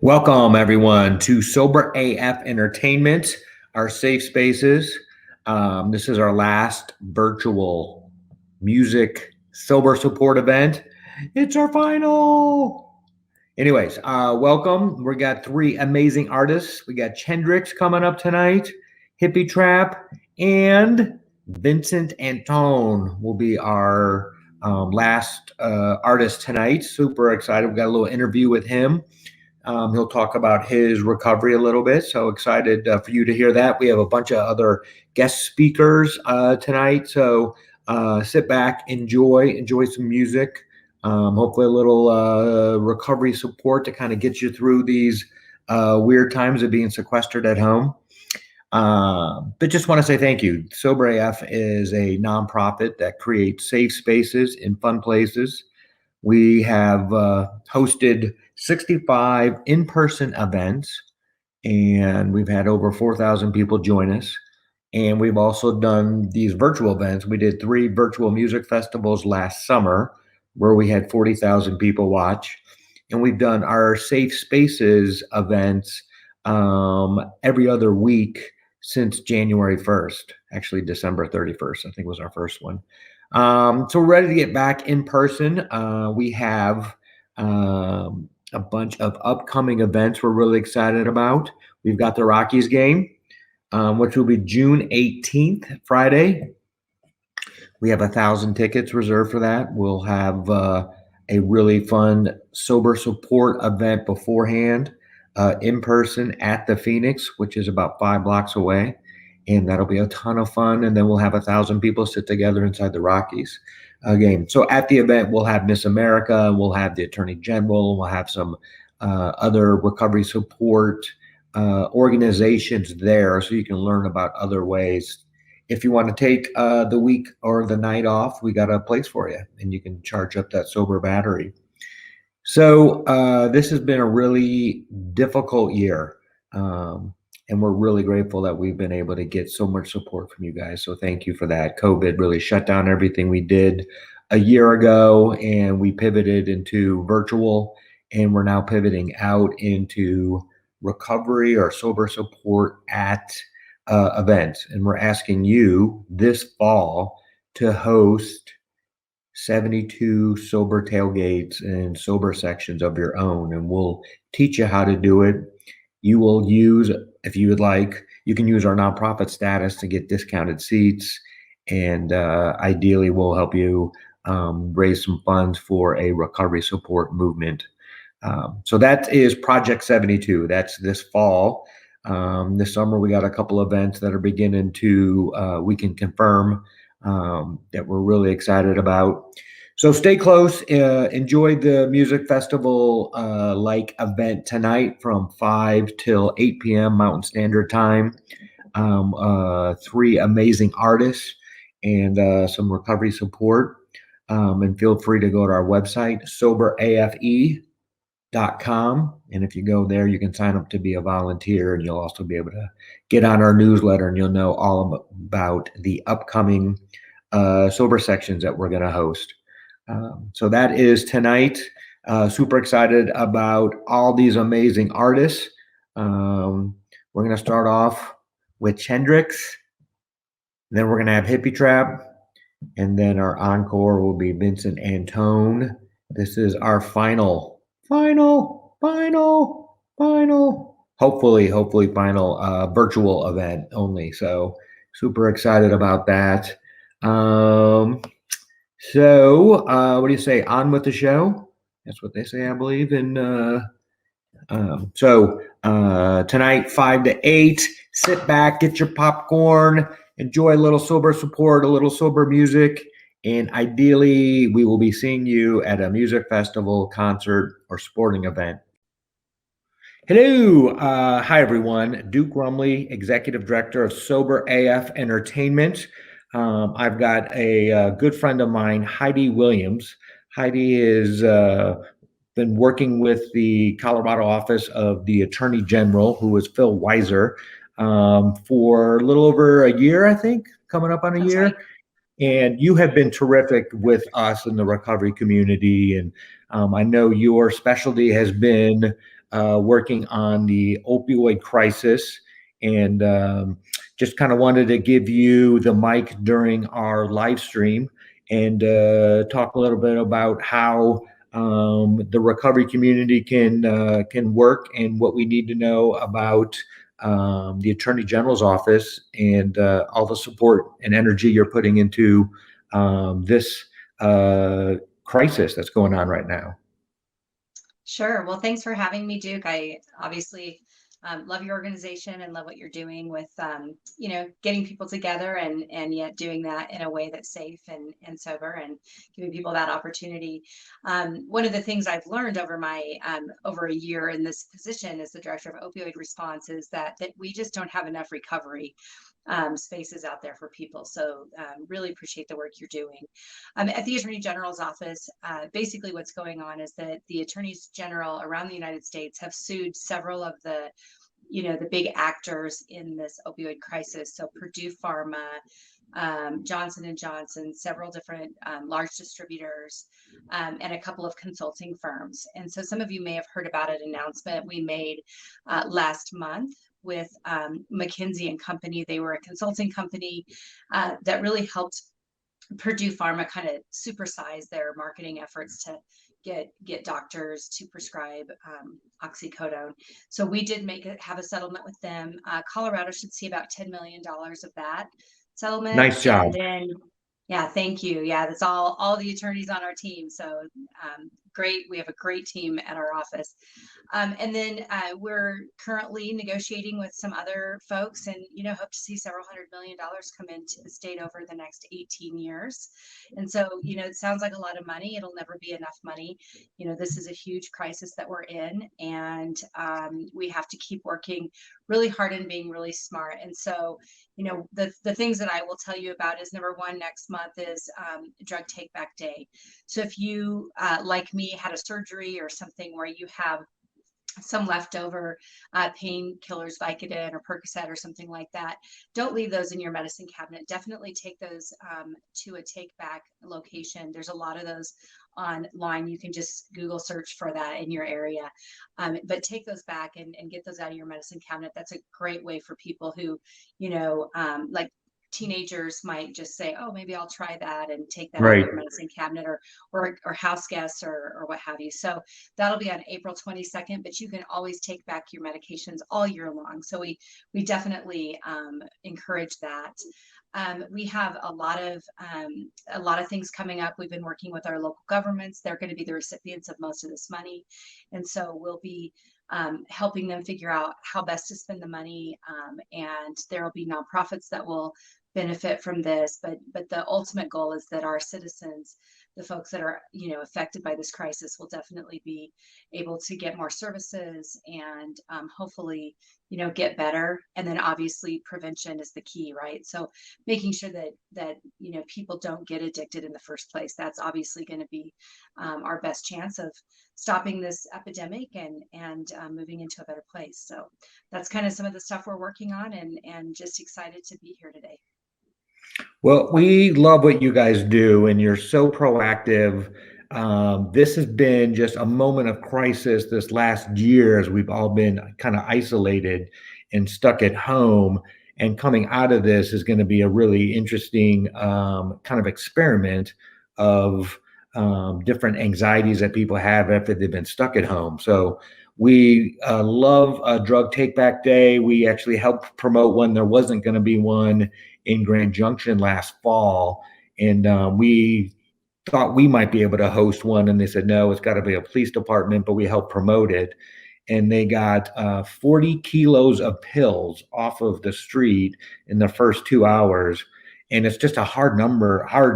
Welcome, everyone, to Sober AF Entertainment, our safe spaces. This is our last virtual music sober support event. It's our final. Anyways, welcome. We got three amazing artists. We got Chendrix coming up tonight, Hippie Trap, and Vincent Antone will be our last artist tonight. Super excited. We got a little interview with him. He'll talk about his recovery a little bit. So excited for you to hear that. We have a bunch of other guest speakers tonight. So sit back, enjoy some music. Hopefully a little recovery support to kind of get you through these weird times of being sequestered at home. But just want to say thank you. Sober AF is a nonprofit that creates safe spaces in fun places. We have hosted 65 in-person events, and we've had over 4,000 people join us. And we've also done these virtual events. We did 3 virtual music festivals last summer where we had 40,000 people watch. And we've done our Safe Spaces events every other week since January 1st, actually December 31st, I think was our first one. So we're ready to get back in person. We have a bunch of upcoming events we're really excited about. We've got the Rockies game, which will be June 18th, Friday. We have 1,000 tickets reserved for that. We'll have a really fun sober support event beforehand, in person at the Phoenix, which is about 5 blocks away. And that'll be a ton of fun. And then we'll have 1,000 people sit together inside the Rockies game. So at the event, we'll have Miss America, we'll have the Attorney General, we'll have some other recovery support organizations there, so you can learn about other ways. If you want to take the week or the night off, we got a place for you, and you can charge up that sober battery. So this has been a really difficult year. And we're really grateful that we've been able to get so much support from you guys. So thank you for that. COVID really shut down everything we did a year ago, and we pivoted into virtual, and we're now pivoting out into recovery or sober support at events. And we're asking you this fall to host 72 sober tailgates and sober sections of your own, and we'll teach you how to do it. You will use, if you would like, you can use our nonprofit status to get discounted seats, and ideally we'll help you raise some funds for a recovery support movement. So that is Project 72. That's this fall. This summer we got a couple events that are beginning to, we can confirm that we're really excited about. So stay close, enjoy the music festival like event tonight from 5 till 8 p.m. Mountain Standard Time. 3 amazing artists and some recovery support. And feel free to go to our website, SoberAFE.com. And if you go there, you can sign up to be a volunteer, and you'll also be able to get on our newsletter, and you'll know all about the upcoming sober sections that we're going to host. So that is tonight. Super excited about all these amazing artists. We're going to start off with Chendrix. Then we're going to have Hippie Trap. And then our encore will be Vincent Antone. This is our final, hopefully final virtual event only. So super excited about that. So what do you say? On with the show. That's what they say, I believe. And so tonight, 5 to 8, sit back, get your popcorn, enjoy a little sober support, a little sober music, and ideally we will be seeing you at a music festival, concert, or sporting event. Hello. Hi, everyone. Duke Rumley, Executive Director of Sober AF Entertainment. I've got a good friend of mine, Heidi Williams. Heidi has been working with the Colorado Office of the Attorney General, who is Phil Weiser, for a little over a year, I think, coming up on a year. Right. And you have been terrific with us in the recovery community. And I know your specialty has been working on the opioid crisis. And just kind of wanted to give you the mic during our live stream and talk a little bit about how the recovery community can work and what we need to know about the Attorney General's office and all the support and energy you're putting into this crisis that's going on right now. Sure. Well, thanks for having me, Duke. I obviously love your organization and love what you're doing with, getting people together and yet doing that in a way that's safe and sober and giving people that opportunity. One of the things I've learned over my over a year in this position as the director of opioid response is that we just don't have enough recovery spaces out there for people. So really appreciate the work you're doing. At the Attorney General's office, basically what's going on is that the attorneys general around the United States have sued several of the big actors in this opioid crisis. So Purdue Pharma, Johnson and Johnson, several different large distributors, and a couple of consulting firms. And so some of you may have heard about an announcement we made last month with McKinsey and Company. They were a consulting company that really helped Purdue Pharma kind of supersize their marketing efforts to get doctors to prescribe oxycodone. So we did have a settlement with them. Colorado should see about $10 million of that settlement. Nice job. And then, yeah, thank you. Yeah, that's all the attorneys on our team. So great. We have a great team at our office. And then we're currently negotiating with some other folks and, hope to see several $100 million come into the state over the next 18 years. And so, it sounds like a lot of money. It'll never be enough money. This is a huge crisis that we're in, and we have to keep working really hard and being really smart. And so, the things that I will tell you about is number one, next month is Drug Take Back Day. So if you, like me, had a surgery or something where you have some leftover painkillers, Vicodin or Percocet or something like that, don't leave those in your medicine cabinet. Definitely take those to a take back location. There's a lot of those online. You can just Google search for that in your area, but take those back and get those out of your medicine cabinet. That's a great way for people who, like teenagers might just say, oh, maybe I'll try that and take that out of your medicine cabinet, or house guests or what have you. So that'll be on April 22nd, but you can always take back your medications all year long. So we definitely encourage that. We have a lot of things coming up. We've been working with our local governments. They're going to be the recipients of most of this money. And so we'll be helping them figure out how best to spend the money. And there will be nonprofits that will benefit from this, but the ultimate goal is that our citizens, the folks that are affected by this crisis, will definitely be able to get more services and hopefully get better. And then obviously prevention is the key, right? So making sure that people don't get addicted in the first place. That's obviously going to be our best chance of stopping this epidemic and moving into a better place. So that's kind of some of the stuff we're working on, and just excited to be here today. Well, we love what you guys do, and you're so proactive. This has been just a moment of crisis this last year as we've all been kind of isolated and stuck at home. And coming out of this is going to be a really interesting kind of experiment of different anxieties that people have after they've been stuck at home. So we love Drug Take Back Day. We actually helped promote one. There wasn't going to be one in Grand Junction last fall, and we thought we might be able to host one, and they said no, it's got to be a police department, but we helped promote it. And they got 40 kilos of pills off of the street in the first 2 hours. And it's just a hard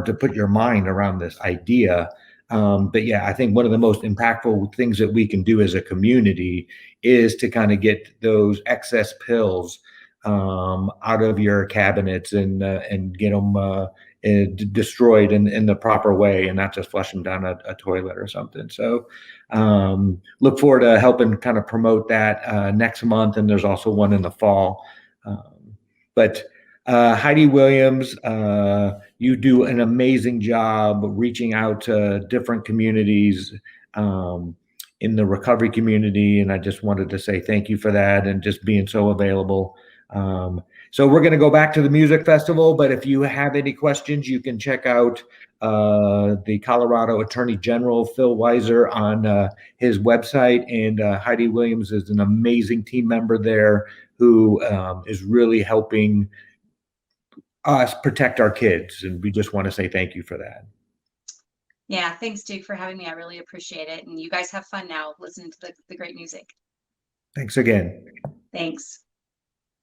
to put your mind around this idea. But yeah, I think one of the most impactful things that we can do as a community is to kind of get those excess pills out of your cabinets and get them destroyed in the proper way, and not just flush them down a toilet or something. So look forward to helping kind of promote that next month, and there's also one in the fall. But Heidi Williams, you do an amazing job reaching out to different communities in the recovery community. And I just wanted to say thank you for that and just being so available. So we're going to go back to the music festival, but if you have any questions, you can check out the Colorado Attorney General, Phil Weiser, on his website. And Heidi Williams is an amazing team member there who is really helping us protect our kids. And we just want to say thank you for that. Yeah, thanks, Duke, for having me. I really appreciate it. And you guys have fun now listening to the great music. Thanks again. Thanks.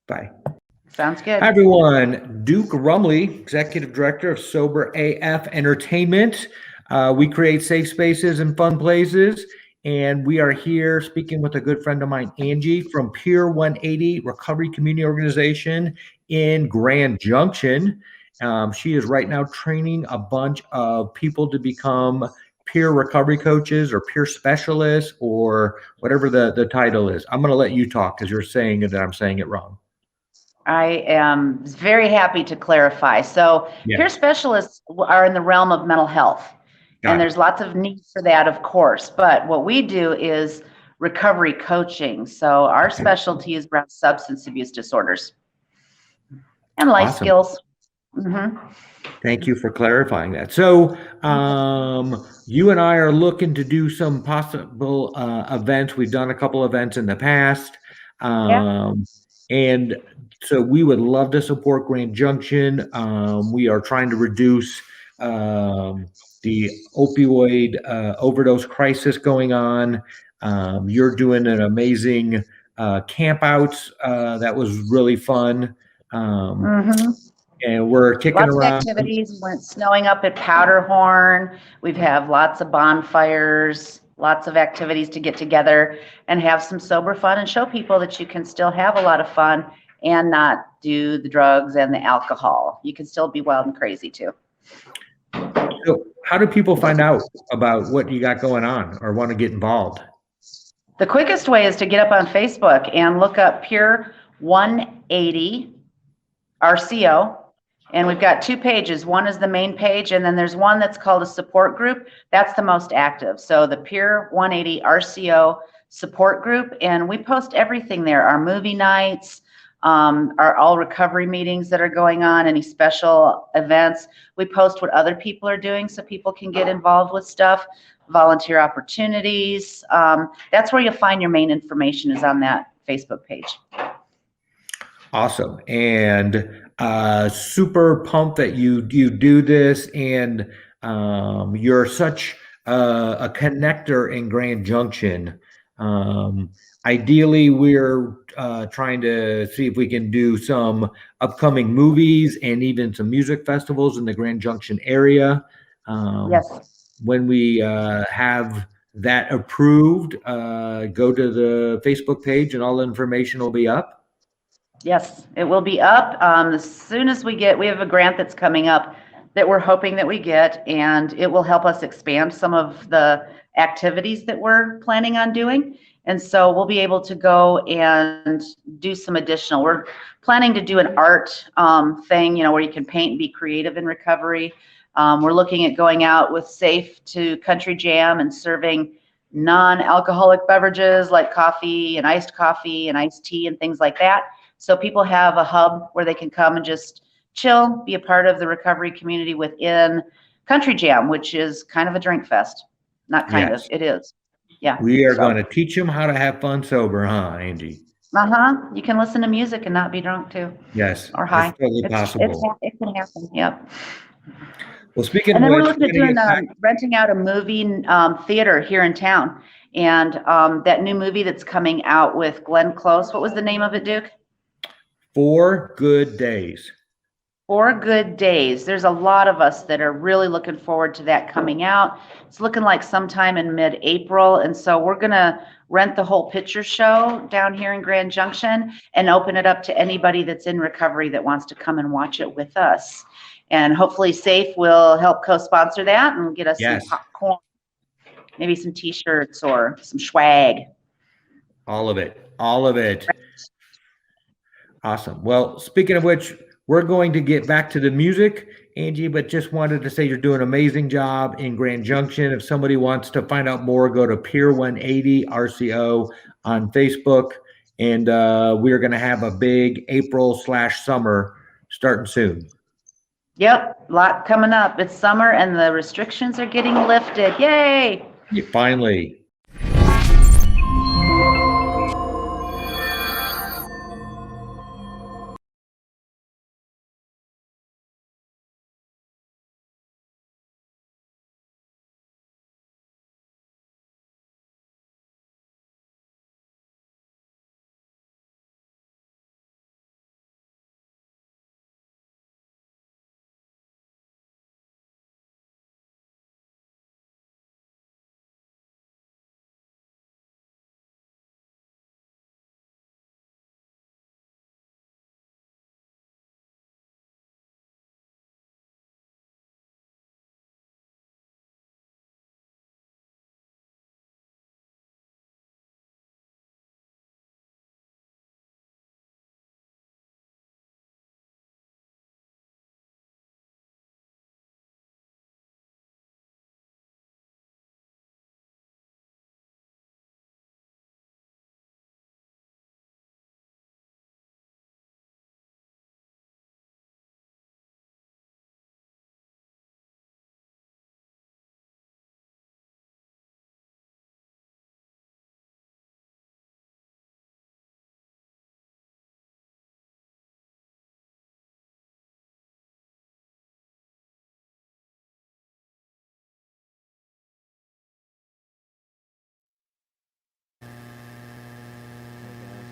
Bye. Sounds good. Hi, everyone. Duke Rumley, Executive Director of Sober AF Entertainment. We create safe spaces and fun places. And we are here speaking with a good friend of mine, Angie, from Pier 180 Recovery Community Organization in Grand Junction. She is right now training a bunch of people to become peer recovery coaches or peer specialists or whatever the title is. I'm going to let you talk because you're saying that I'm saying it wrong. I am very happy to clarify. So peer specialists are in the realm of mental health. And there's lots of need for that, of course. But what we do is recovery coaching. So our specialty is around substance abuse disorders and life skills. Thank you for clarifying that. So you and I are looking to do some possible events. We've done a couple events in the past. And so we would love to support Grand Junction. We are trying to reduce the opioid overdose crisis going on. You're doing an amazing campouts. That was really fun. And we're kicking lots around. Lots of activities. Went snowing up at Powderhorn. We've have lots of bonfires, lots of activities to get together and have some sober fun and show people that you can still have a lot of fun and not do the drugs and the alcohol. You can still be wild and crazy too. So how do people find out about what you got going on or want to get involved? The quickest way is to get up on Facebook and look up Pure 180 RCO. And we've got two pages. One is the main page, and then there's one that's called a support group. That's the most active. So the Pure 180 RCO support group, and we post everything there. Our movie nights, our all recovery meetings that are going on, any special events. We post what other people are doing so people can get involved with stuff, volunteer opportunities. That's where you'll find your main information is on that Facebook page. Awesome. And super pumped that you do this, and you're such a connector in Grand Junction. Ideally, we're trying to see if we can do some upcoming movies and even some music festivals in the Grand Junction area. When we have that approved, go to the Facebook page and all the information will be up. Yes, it will be up as soon as we have a grant that's coming up that we're hoping that we get, and it will help us expand some of the activities that we're planning on doing. And so we'll be able to go and do some additional, we're planning to do an art thing, where you can paint and be creative in recovery. We're looking at going out with S.AF.E to Country Jam and serving non-alcoholic beverages like coffee and iced tea and things like that. So people have a hub where they can come and just chill, be a part of the recovery community within Country Jam, which is kind of a drink fest. Not kind of, it is. Yeah. We are going to teach them how to have fun sober, huh, Angie? You can listen to music and not be drunk too. Yes. Or high. It's totally possible. It can happen. Yep. Well, speaking and of then which, we're looking at doing renting out a movie theater here in town, and that new movie that's coming out with Glenn Close. What was the name of it, Duke? 4 Good Days. 4 Good Days. There's a lot of us that are really looking forward to that coming out. It's looking like sometime in mid-April, and so we're gonna rent the whole picture show down here in Grand Junction and open it up to anybody that's in recovery that wants to come and watch it with us. And hopefully S.AF.E will help co-sponsor that and get us some popcorn, maybe some t-shirts or some swag. All of it. All of it. Awesome. Well, speaking of which, we're going to get back to the music, Angie, but just wanted to say you're doing an amazing job in Grand Junction. If somebody wants to find out more, go to Pier 180 RCO on Facebook. And we're going to have a big April/summer starting soon. Yep, a lot coming up. It's summer and the restrictions are getting lifted. Yay! Finally.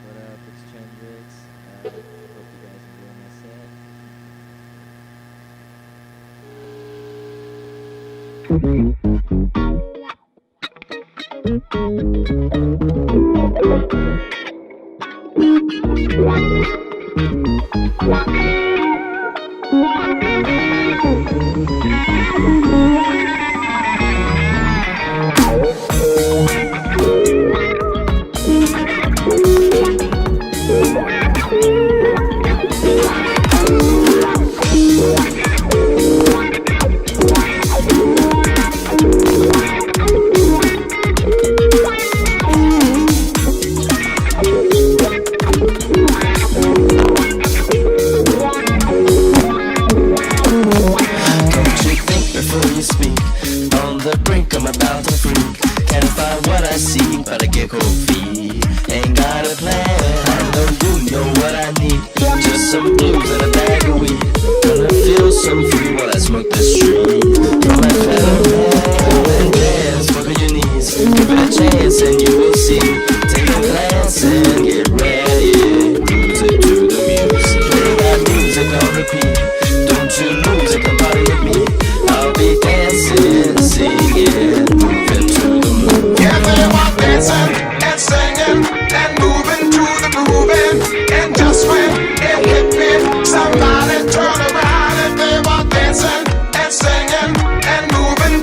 What up? It's Chendrix. Hope you guys enjoy my set. Somebody turn around if they want dancing and singing and moving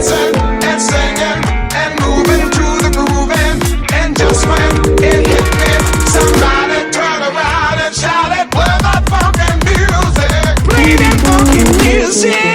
dancing and singing and moving to the grooving. And just when it hit me, somebody turn around and shout it, play that funky music. Play that funky music.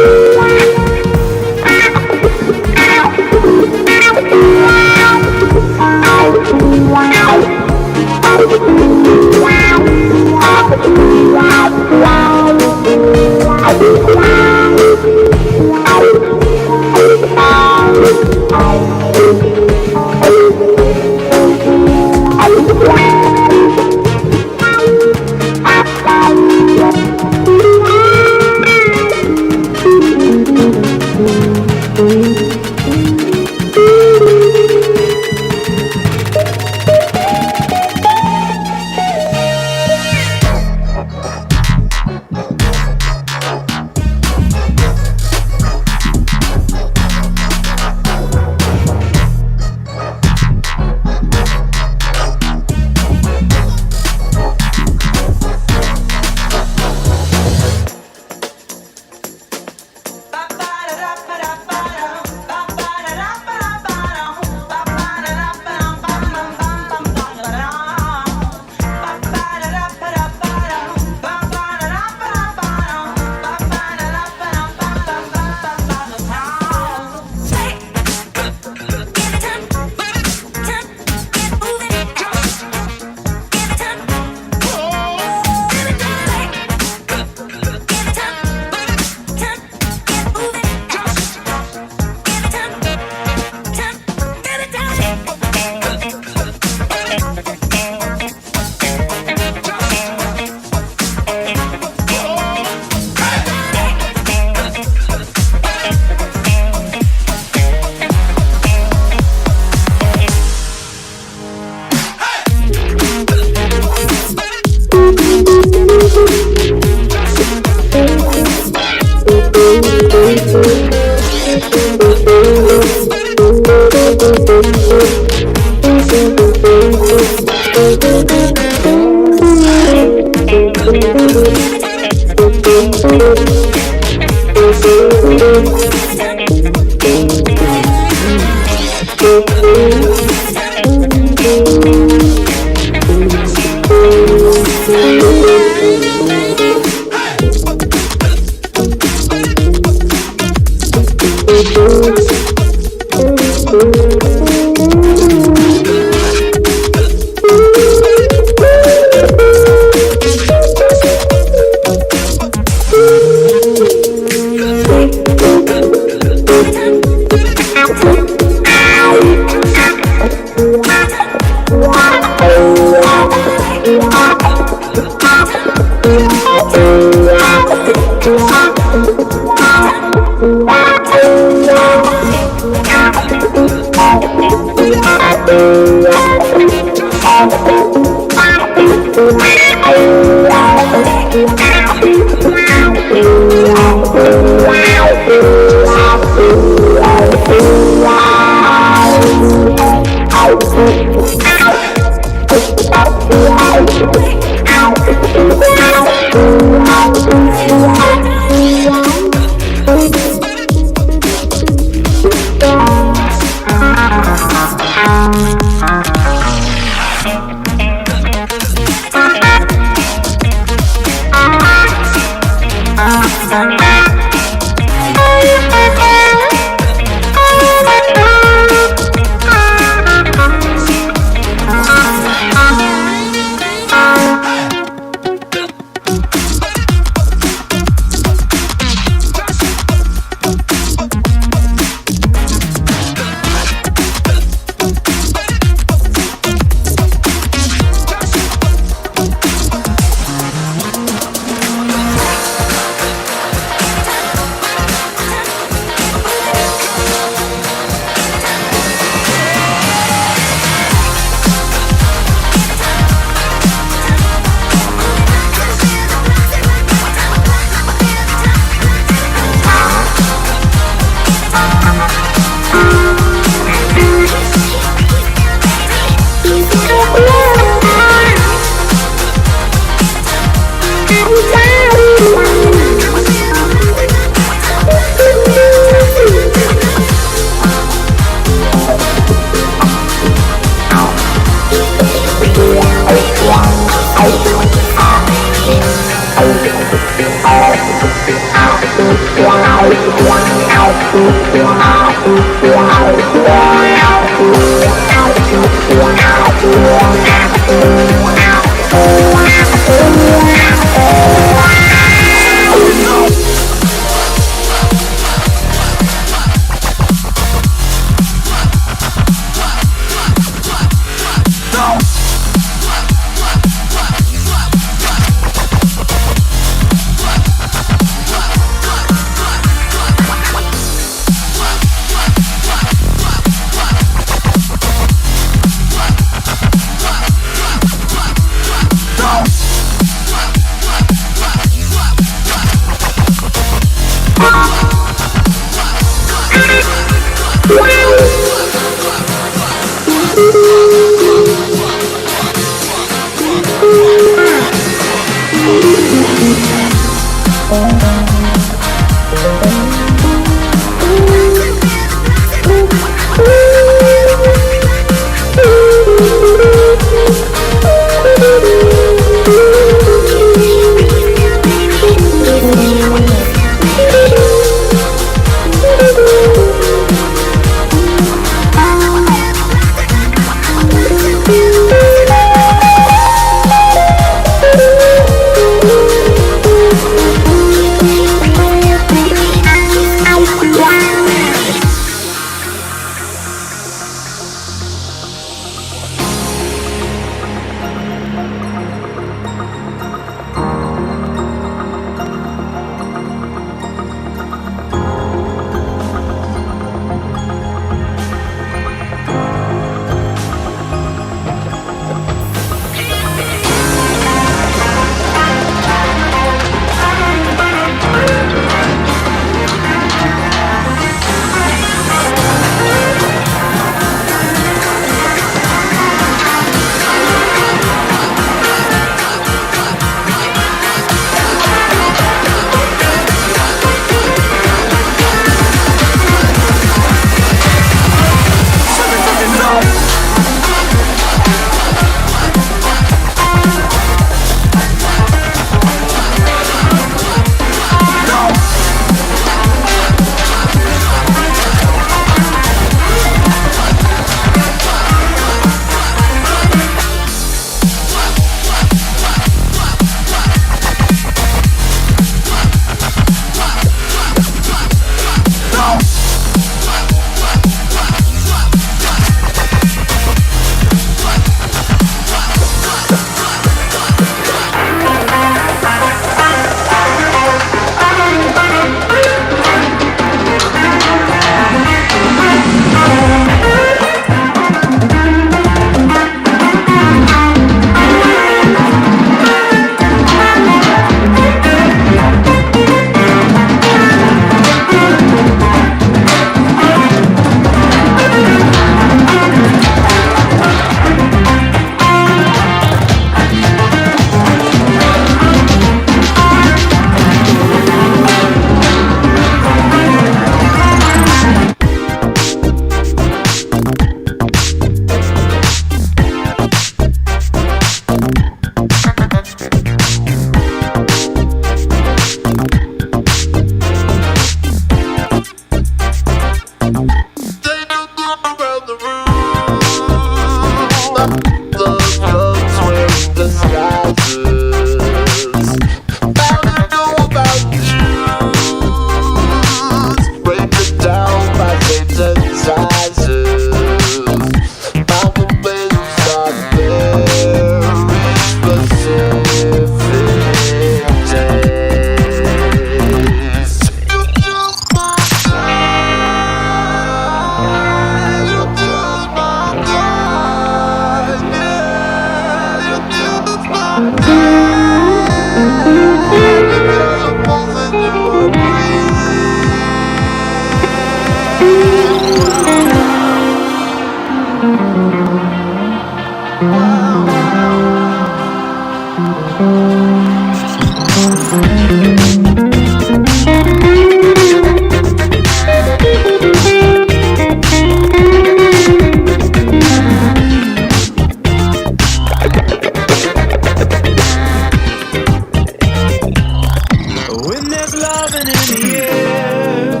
When there's loving in the air,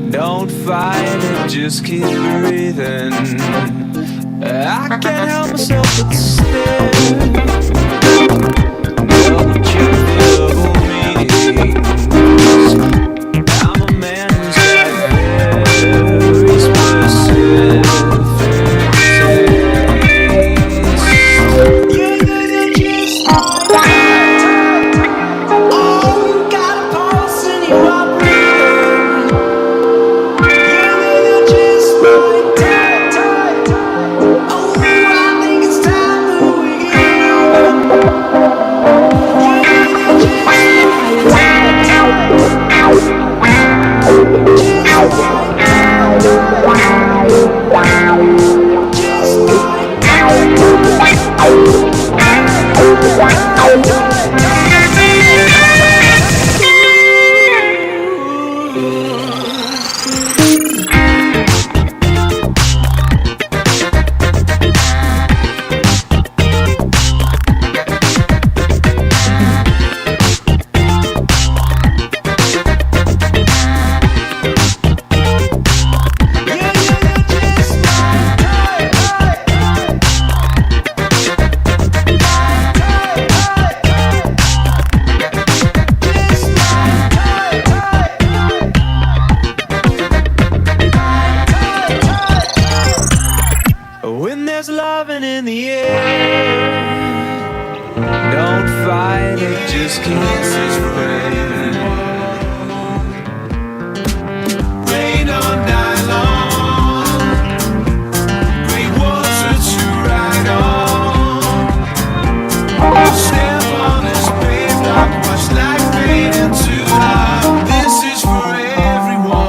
don't fight it, just keep breathing. I can't help myself but stare. Know the trivial meanings. I'm a man who's got very specific taste. You're just when there's loving in the air, don't fight it, just keep breathing. Rain all night long, great water to ride on. Step on this paved rock, watch life fade into life. This is for everyone.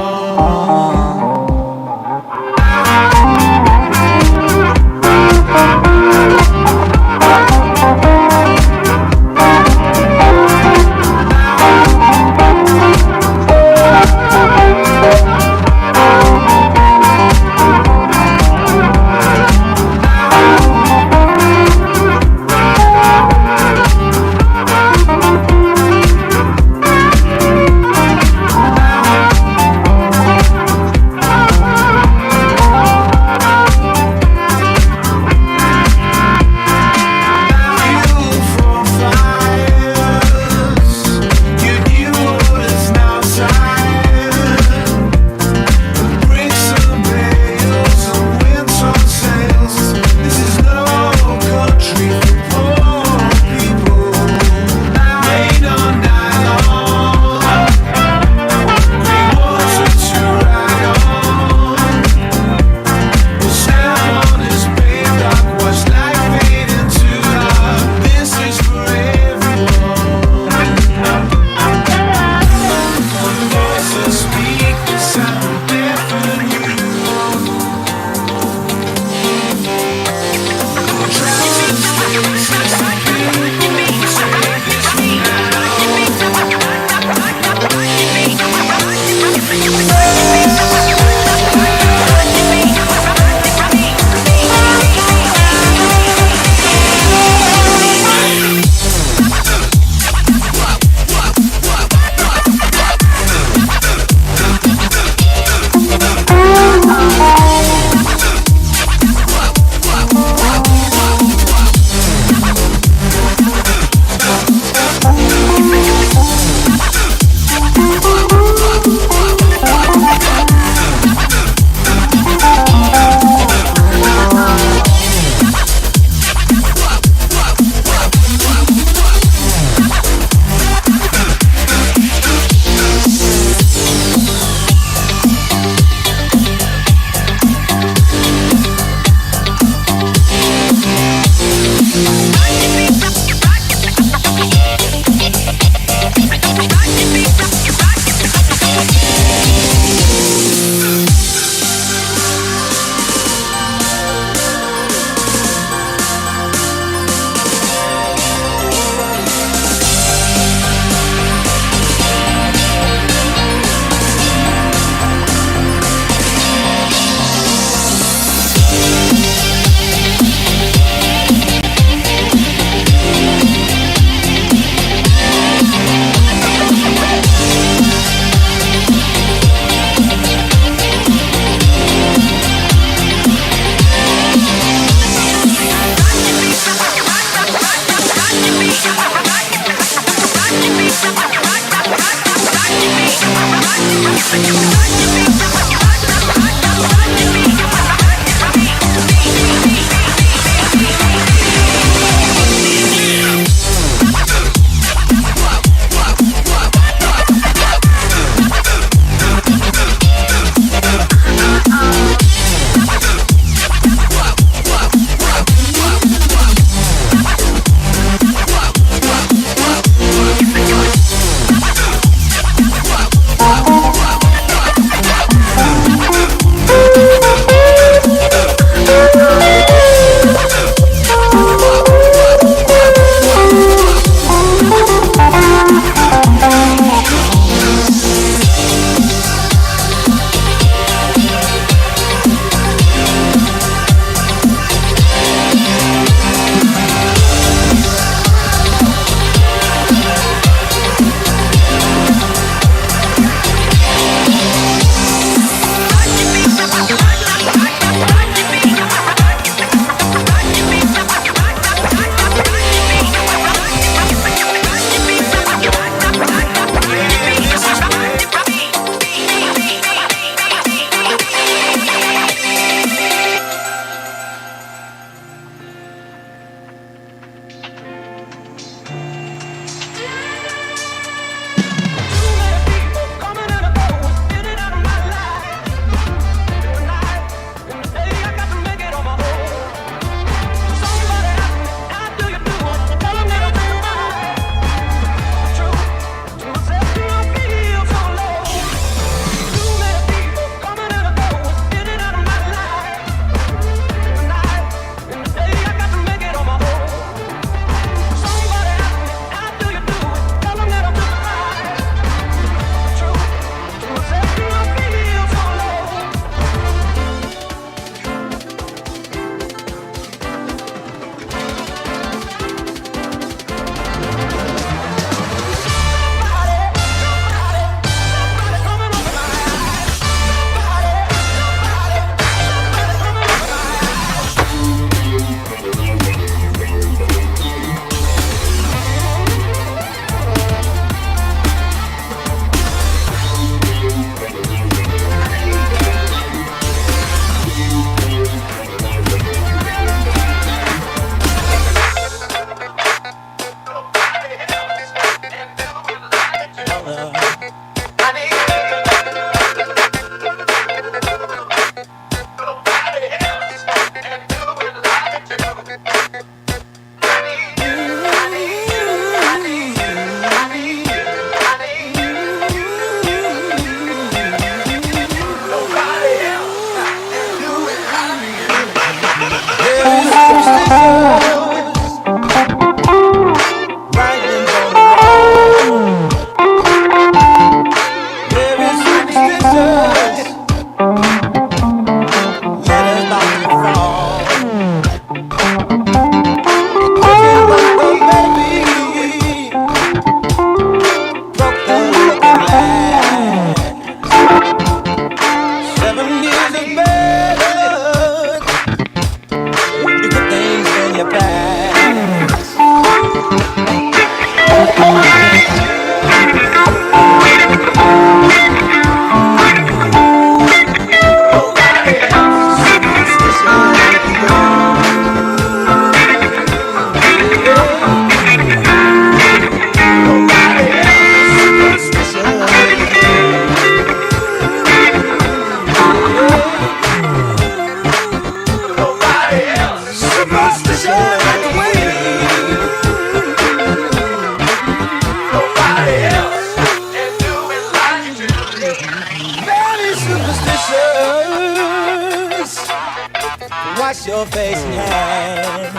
Wash your face and hands.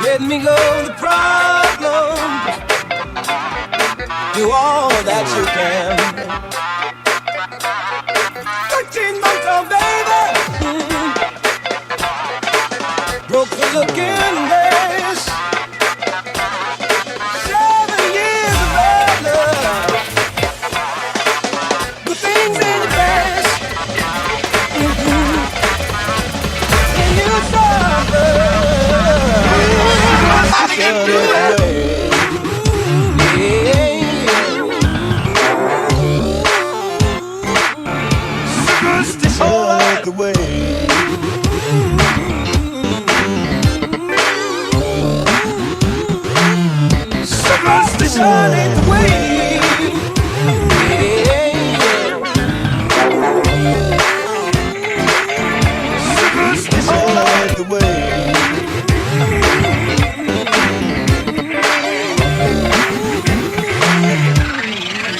Let me go the problem. Do all that you can. 13 months old baby, broke the looking glass. 7 years of bad love. Good things in the past. And you suffer. The way. Superstition ain't the way.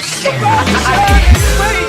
Superstition ain't the way.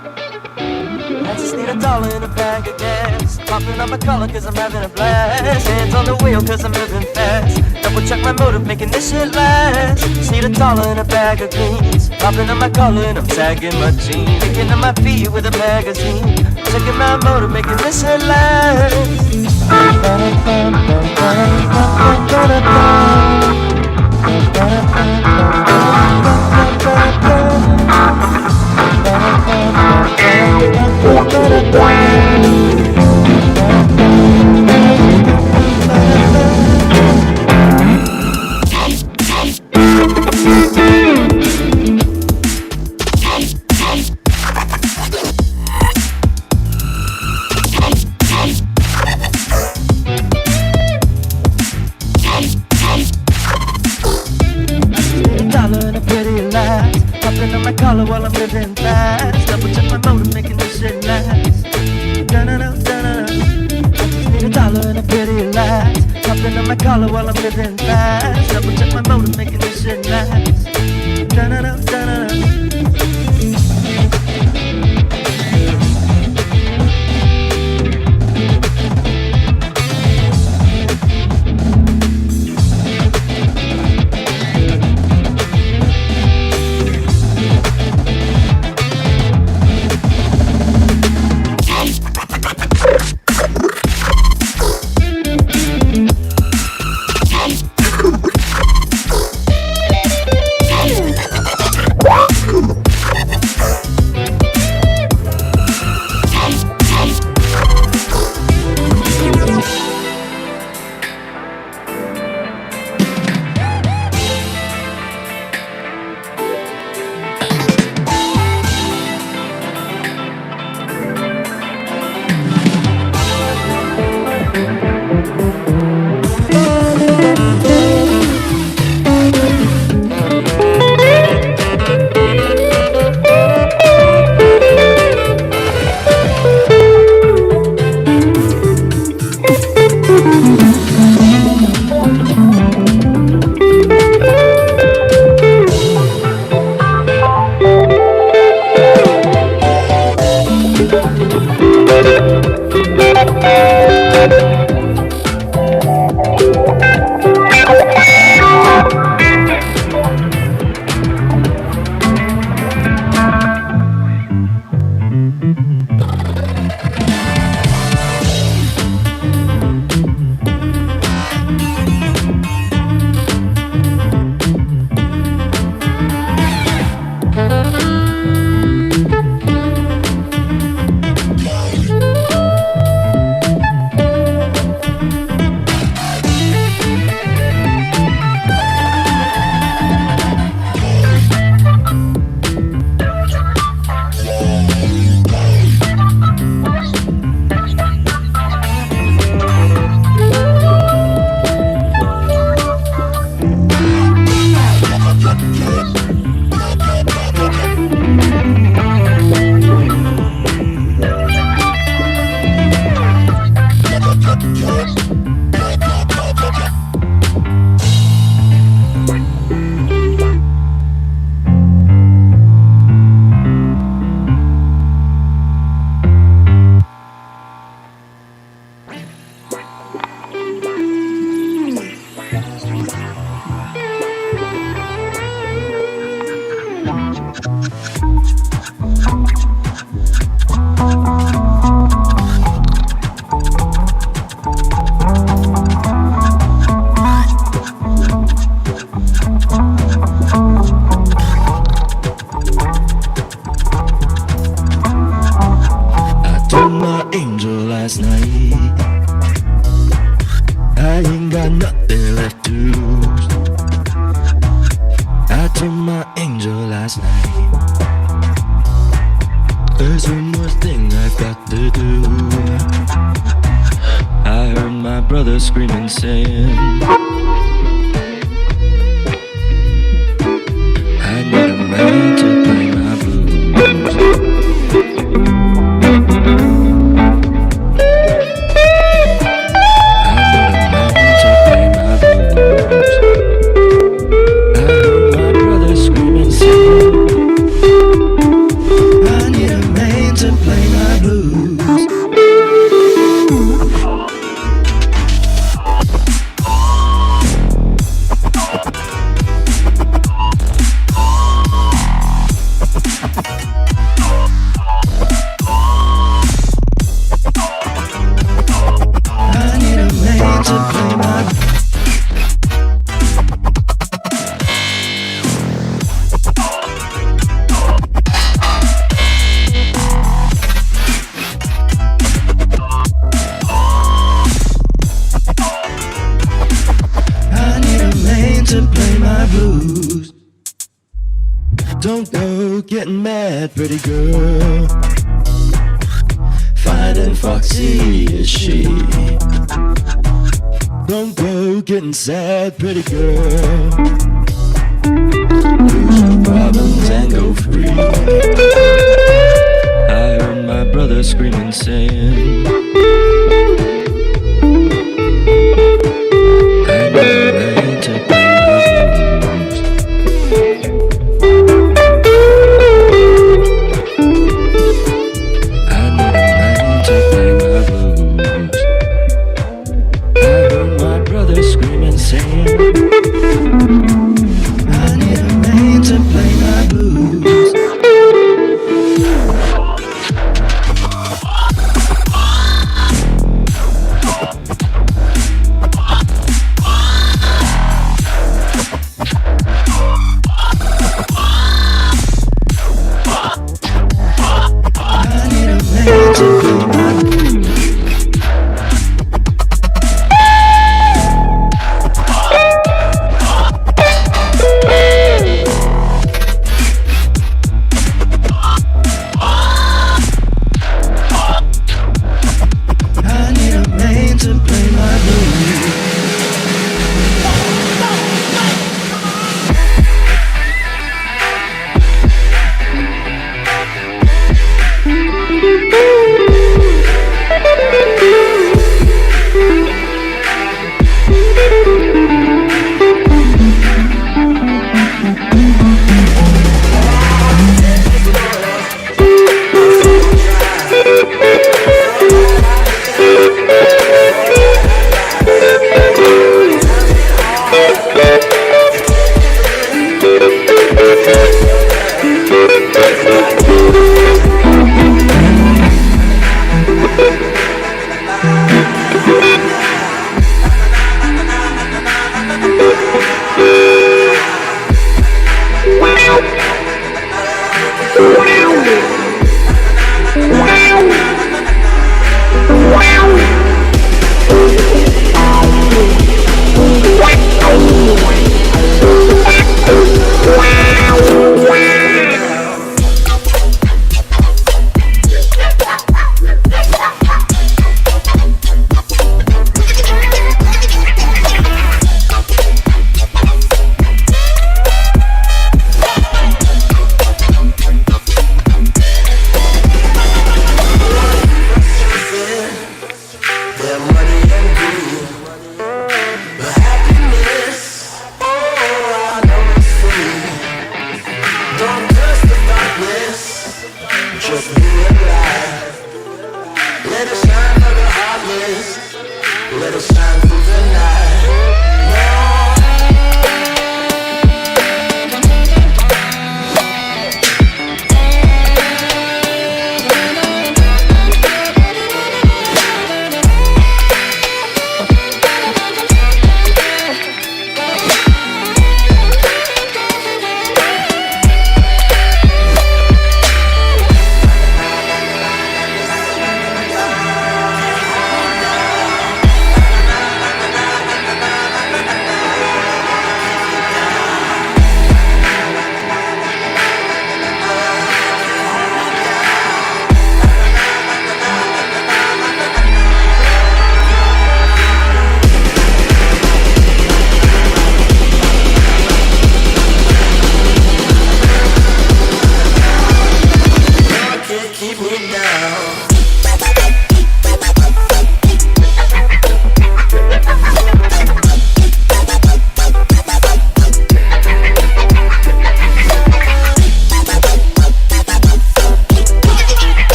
I just need $1 in a bag of gas. Popping on my collar cause I'm having a blast. Hands on the wheel cause I'm moving fast. Double check my motive, making this shit last. Just need $1 in a bag of greens. Popping on my collar and I'm sagging my jeans. Picking on my feet with a magazine. Checking my motive, making this shit last. $1 in a pretty life. Popping on my collar while I'm living fast. Double check my motive, making this shit last. collar while I'm living fast. Double check my motive, making this shit last. Da-da-da, da-da-da. last night. I ain't got nothing left to lose. I told my angel last night, there's one more thing I've got to do. I heard my brother screaming, saying, I need a man to play my blues. Don't go getting mad, pretty girl. Fine and foxy is she. Don't go getting sad, pretty girl. Lose your problems and go free. I heard my brother screaming, saying, I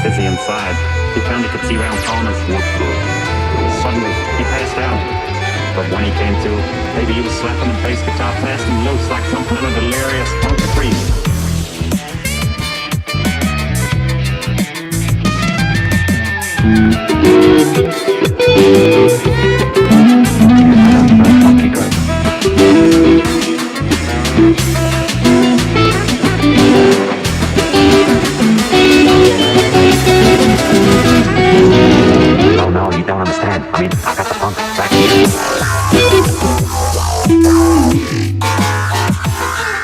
Fizzy inside. He found he could see round corners. Suddenly, he passed out. But when he came to, baby, he was slapping the bass guitar fast and loose like some kind of delirious funk freak. Oh no, you don't understand. I mean, I got the funk back here.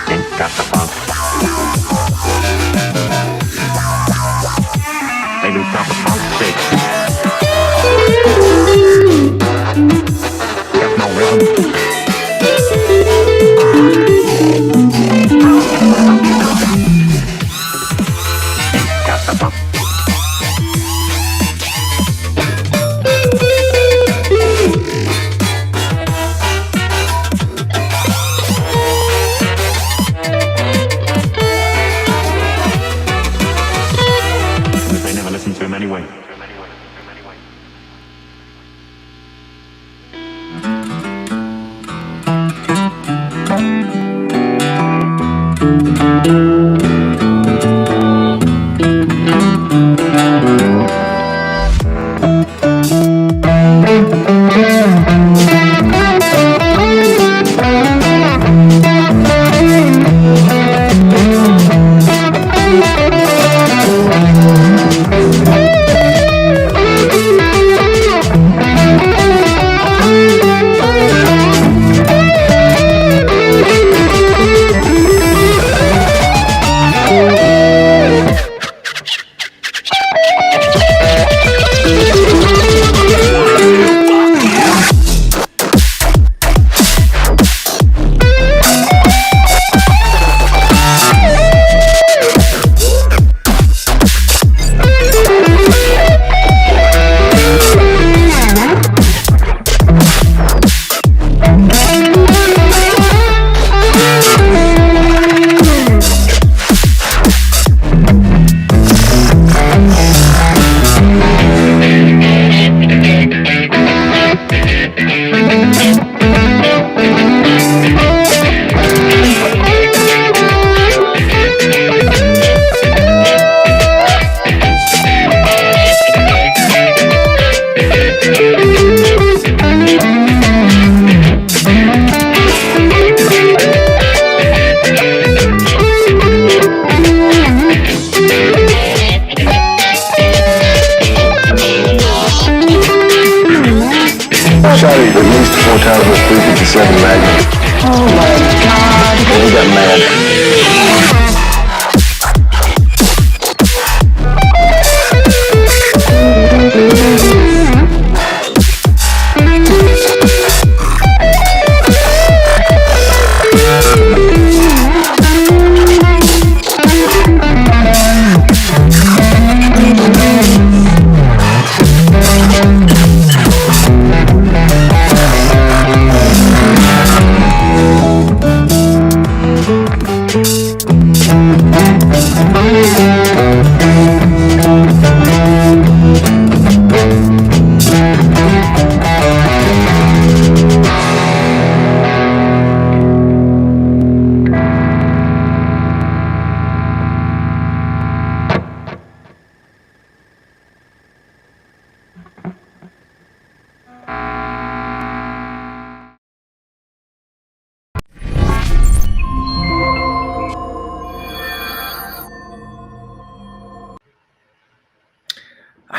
Ain't got the funk. Maybe it's got the funk shake. Got no rhythm. Ain't got the funk. Anyway.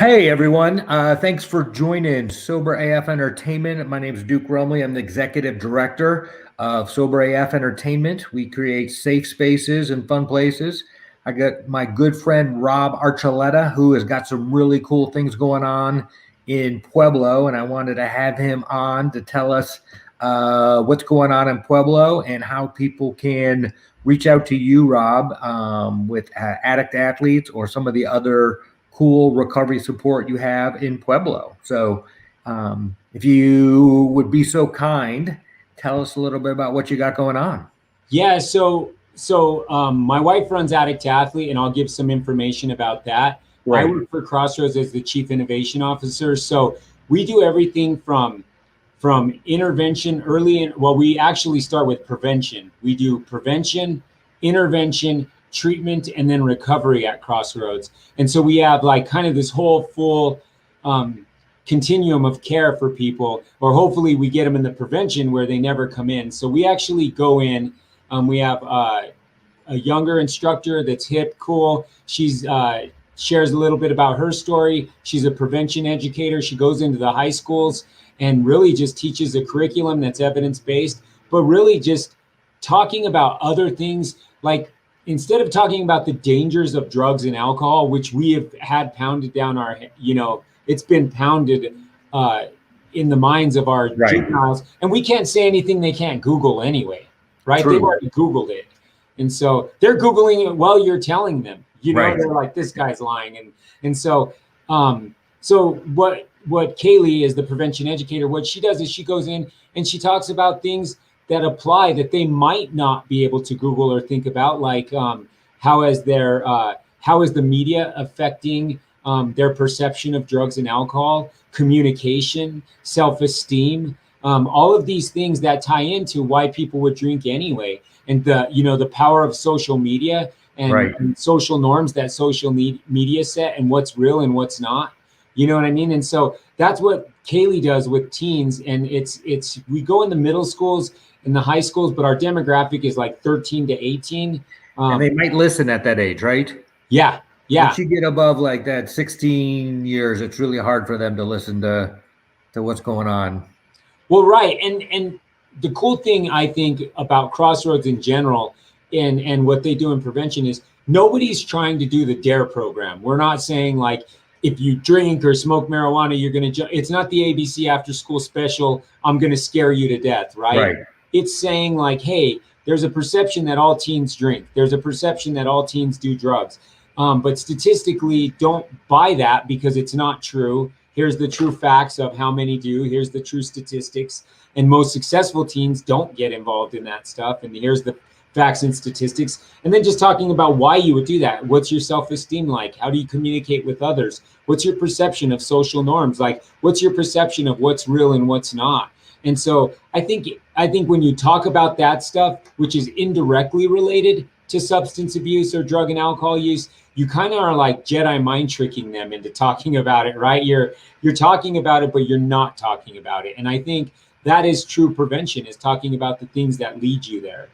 Hey everyone, thanks for joining Sober AF Entertainment. My name is Duke Rumley. I'm the executive director of Sober AF Entertainment. We create safe spaces and fun places. I got my good friend Rob Archuleta, who has got some really cool things going on in Pueblo, and I wanted to have him on to tell us what's going on in Pueblo and how people can reach out to you, Rob, with addict athletes or some of the other cool recovery support you have in Pueblo. So if you would be so kind, tell us a little bit about what you got going on. Yeah, so my wife runs Addict Athlete, and I'll give some information about that. Right. I work for Crossroads as the Chief Innovation Officer. So we do everything from intervention we actually start with prevention. We do prevention, intervention, treatment, and then recovery at Crossroads. And so we have like kind of this whole full continuum of care for people, or hopefully we get them in the prevention where they never come in. So we actually go in, we have a younger instructor that's hip, cool. She's shares a little bit about her story. She's a prevention educator. She goes into the high schools and really just teaches a curriculum that's evidence-based, but really just talking about other things. Like, instead of talking about the dangers of drugs and alcohol, which we have had pounded down our, it's been pounded in the minds of our juveniles, and we can't say anything they can't Google anyway, right? True. They've already Googled it. And so they're Googling it while you're telling them, they're like, this guy's lying. And so, so what Kaylee is the prevention educator, what she does is she goes in and she talks about things that apply that they might not be able to Google or think about, like how is the media affecting their perception of drugs and alcohol, communication, self-esteem, all of these things that tie into why people would drink anyway, and the power of social media and social norms that social media set, and what's real and what's not. You know what I mean? And so that's what Kaylee does with teens, and it's we go in the middle schools and the high schools, but our demographic is like 13 to 18. And they might listen at that age, right? Yeah. Once you get above like that 16 years, it's really hard for them to listen to what's going on. Well, right. And the cool thing I think about Crossroads in general and what they do in prevention is nobody's trying to do the DARE program. We're not saying like, if you drink or smoke marijuana, you're going to, it's not the ABC after school special, I'm going to scare you to death, right? It's saying like, hey, there's a perception that all teens drink. There's a perception that all teens do drugs. But statistically, don't buy that because it's not true. Here's the true facts of how many do. Here's the true statistics. And most successful teens don't get involved in that stuff. And here's the facts and statistics. And then just talking about why you would do that. What's your self-esteem like? How do you communicate with others? What's your perception of social norms? Like, what's your perception of what's real and what's not? And so I think when you talk about that stuff, which is indirectly related to substance abuse or drug and alcohol use, you kind of are like Jedi mind tricking them into talking about it, right? You're talking about it, but you're not talking about it. And I think that is true prevention, is talking about the things that lead you there.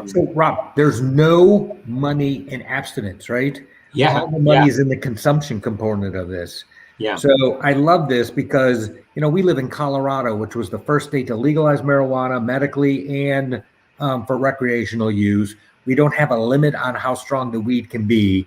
So Rob, there's no money in abstinence, right? Yeah. All the money is in the consumption component of this. Yeah. So I love this because, we live in Colorado, which was the first state to legalize marijuana medically and for recreational use. We don't have a limit on how strong the weed can be.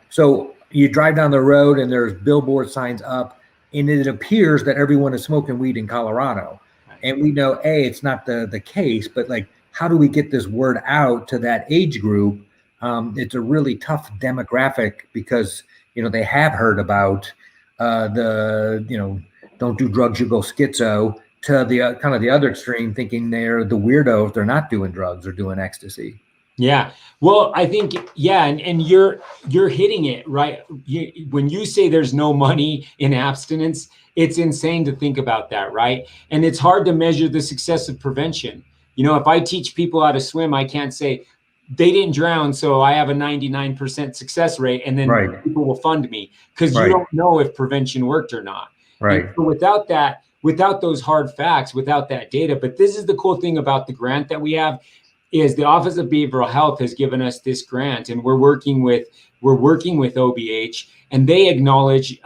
So you drive down the road and there's billboard signs up, and it appears that everyone is smoking weed in Colorado. And we know, it's not the case, but like, how do we get this word out to that age group? It's a really tough demographic because, they have heard about don't do drugs, you go schizo, to the kind of the other extreme, thinking they're the weirdos, they're not doing drugs, they're doing ecstasy. Yeah. Well, I think, and you're hitting it, right? When you say there's no money in abstinence, it's insane to think about that, right? And it's hard to measure the success of prevention. If I teach people how to swim, I can't say they didn't drown, so I have a 99% success rate, and then people will fund me, because you don't know if prevention worked or not. Right. And so without those hard facts, without that data, but this is the cool thing about the grant that we have, is the Office of Behavioral Health has given us this grant, and we're working with OBH, and they acknowledge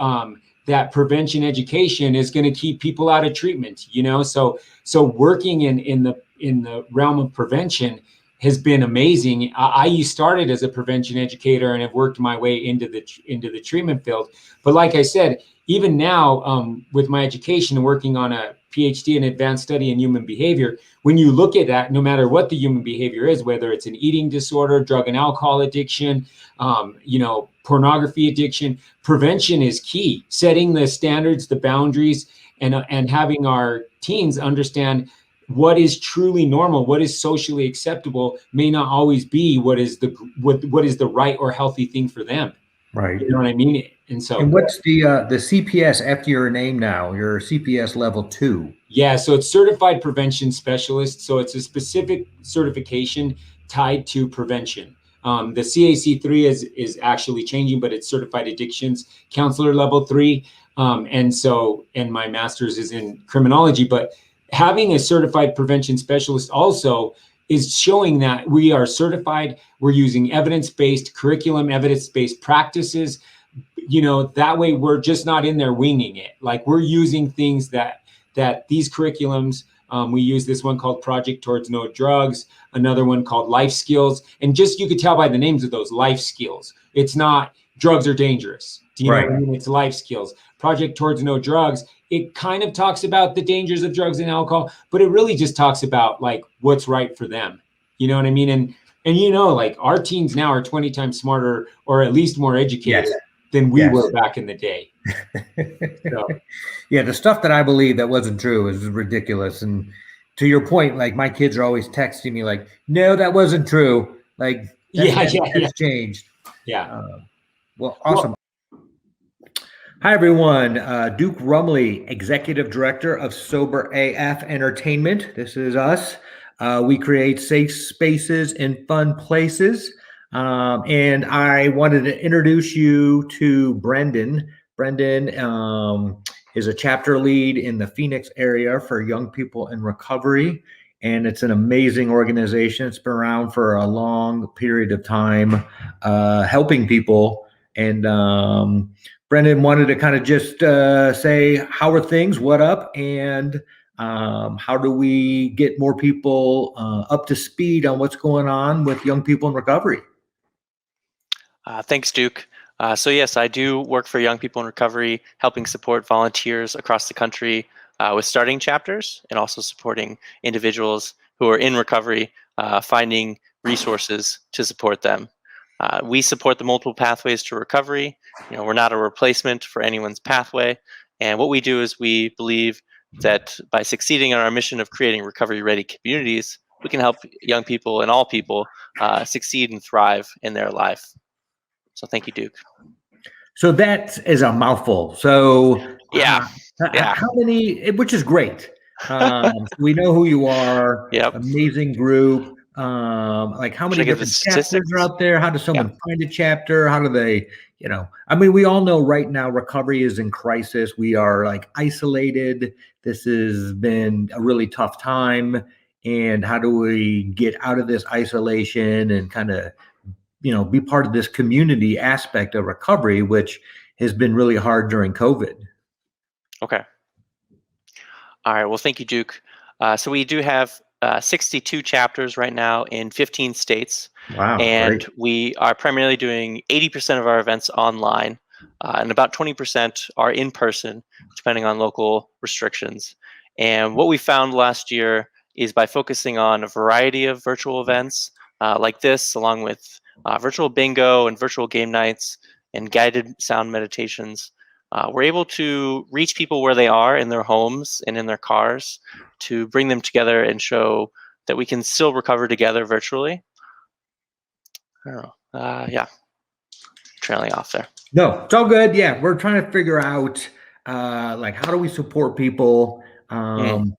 that prevention education is going to keep people out of treatment. So working in the realm of prevention has been amazing. I started as a prevention educator and have worked my way into the treatment field. But like I said, even now with my education and working on a PhD in advanced study in human behavior, when you look at that, no matter what the human behavior is, whether it's an eating disorder, drug and alcohol addiction, pornography addiction, prevention is key. Setting the standards, the boundaries, and having our teens understand what is truly normal, what is socially acceptable, may not always be what is the right or healthy thing for them. Right. You know what I mean? And so, and what's the CPS after your name now? Your CPS level 2. Yeah, so it's Certified Prevention Specialist. So it's a specific certification tied to prevention. The CAC3 is actually changing, but it's Certified Addictions Counselor level 3. And my master's is in criminology, but having a certified prevention specialist also is showing that we are certified. We're using evidence-based curriculum, evidence-based practices. That way we're just not in there winging it. Like, we're using things that these curriculums, we use this one called Project Towards No Drugs, another one called Life Skills. And just, you could tell by the names of those, life skills. It's not drugs are dangerous. Do you know what I mean? It's life skills. Project Towards No Drugs, it kind of talks about the dangers of drugs and alcohol, but it really just talks about like what's right for them. You know what I mean? And like our teens now are 20 times smarter, or at least more educated than we were back in the day. So. Yeah, the stuff that I believe that wasn't true is ridiculous. And to your point, like, my kids are always texting me like, no, that wasn't true. Like, that's changed. Yeah. Well, awesome. Hi, everyone. Duke Rumley, Executive Director of Sober AF Entertainment. This is us. We create safe spaces and fun places. And I wanted to introduce you to Brendan. Brendan is a chapter lead in the Phoenix area for young people in recovery. And it's an amazing organization. It's been around for a long period of time, helping people. And Brendan wanted to kind of just say, how are things? What up? And how do we get more people up to speed on what's going on with young people in recovery? Thanks, Duke. So yes, I do work for young people in recovery, helping support volunteers across the country with starting chapters, and also supporting individuals who are in recovery, finding resources to support them. We support the multiple pathways to recovery. We're not a replacement for anyone's pathway. And what we do is we believe that by succeeding in our mission of creating recovery-ready communities, we can help young people and all people succeed and thrive in their life. So thank you, Duke. So that is a mouthful. So yeah. How many, which is great. We know who you are. Yep. Amazing group. Like, how many different chapters are out there? How does someone find a chapter? How do they, we all know right now recovery is in crisis. We are like isolated. This has been a really tough time. And how do we get out of this isolation and kind of, be part of this community aspect of recovery, which has been really hard during COVID? Okay. All right. Well, thank you, Duke. So we do have 62 chapters right now in 15 states. Wow. And great. We are primarily doing 80% of our events online, and about 20% are in person, depending on local restrictions. And what we found last year is by focusing on a variety of virtual events like this, along with virtual bingo and virtual game nights and guided sound meditations, we're able to reach people where they are in their homes and in their cars, to bring them together and show that we can still recover together virtually. I don't know. Trailing off there. No, it's all good. Yeah, we're trying to figure out like, how do we support people? And,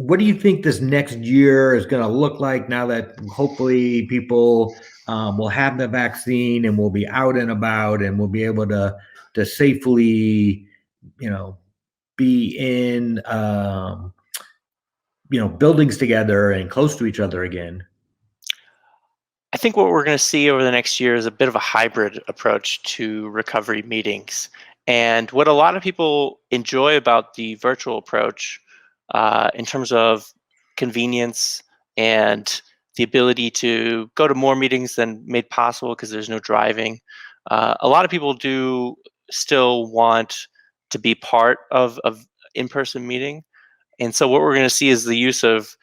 what do you think this next year is going to look like now that hopefully people will have the vaccine and will be out and about and will be able to safely, be in buildings together and close to each other again? I think what we're going to see over the next year is a bit of a hybrid approach to recovery meetings. And what a lot of people enjoy about the virtual approach, in terms of convenience and the ability to go to more meetings than made possible because there's no driving, a lot of people do still want to be part of in-person meeting. And so what we're going to see is the use of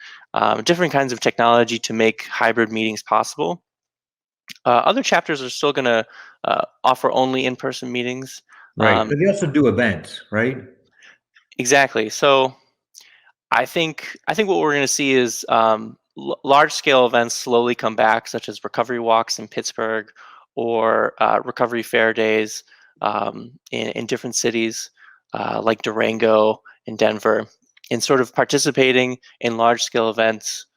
different kinds of technology to make hybrid meetings possible. Other chapters are still going to offer only in-person meetings. Right. But they also do events, right? Exactly. So I think what we're going to see is large-scale events slowly come back, such as recovery walks in Pittsburgh or recovery fair days in different cities like Durango and Denver, and sort of participating in large-scale events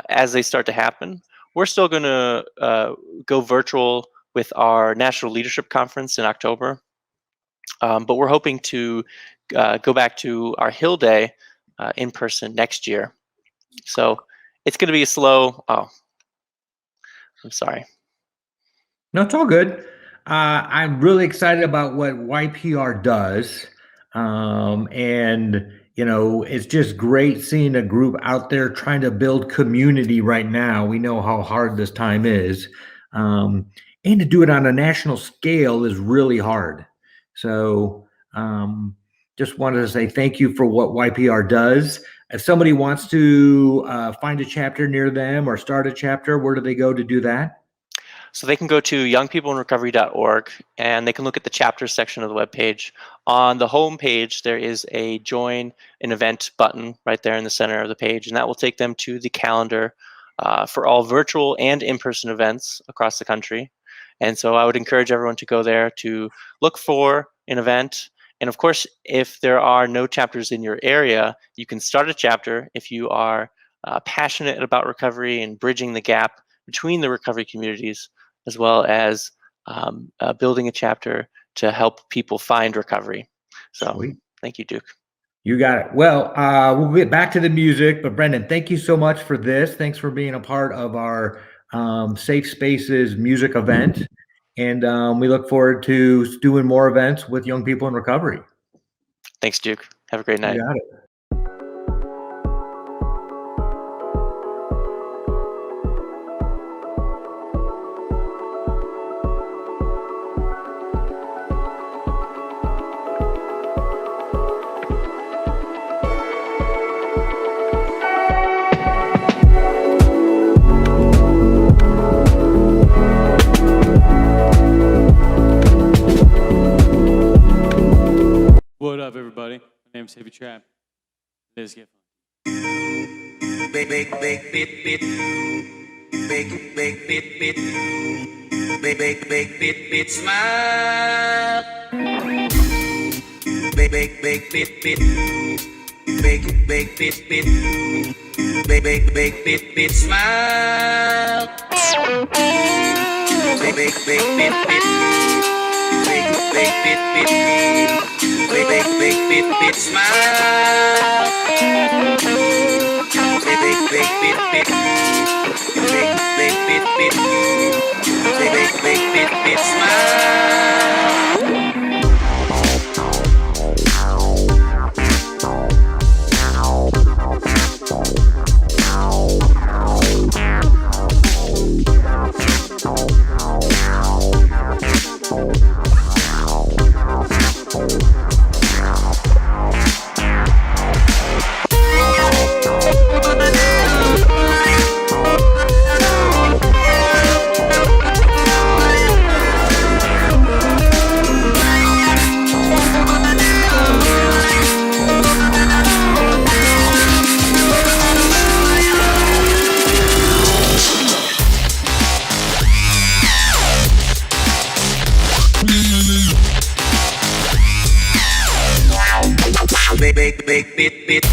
as they start to happen. We're still going to go virtual with our National Leadership Conference in October, but we're hoping to go back to our Hill Day in person next year. So it's going to be a slow. Oh, I'm sorry. No, it's all good. I'm really excited about what YPR does. And, it's just great seeing a group out there trying to build community right now. We know how hard this time is. And to do it on a national scale is really hard. So just wanted to say thank you for what YPR does. If somebody wants to find a chapter near them or start a chapter, where do they go to do that? So they can go to youngpeopleinrecovery.org and they can look at the chapters section of the webpage. On the home page, there is a join an event button right there in the center of the page, and that will take them to the calendar for all virtual and in-person events across the country. And so I would encourage everyone to go there to look for an event. And of course, if there are no chapters in your area, you can start a chapter if you are passionate about recovery and bridging the gap between the recovery communities, as well as building a chapter to help people find recovery. So Sweet. Thank you, Duke. You got it. Well, we'll get back to the music, but Brendan, thank you so much for this. Thanks for being a part of our Safe Spaces music event. And we look forward to doing more events with young people in recovery. Thanks, Duke. Have a great night. You got it. What up, everybody? My name's Hippie Trap. Let's get fun. Big bit bit. Big smile. Big bit bit. Big bit smile. Big bit. Big smile. Big smile. Big bit.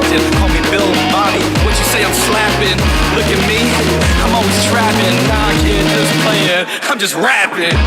action. Call me Bill Bobby, what you say I'm slapping? Look at me, I'm always trapping. Nah, kid, just playing, I'm just rapping.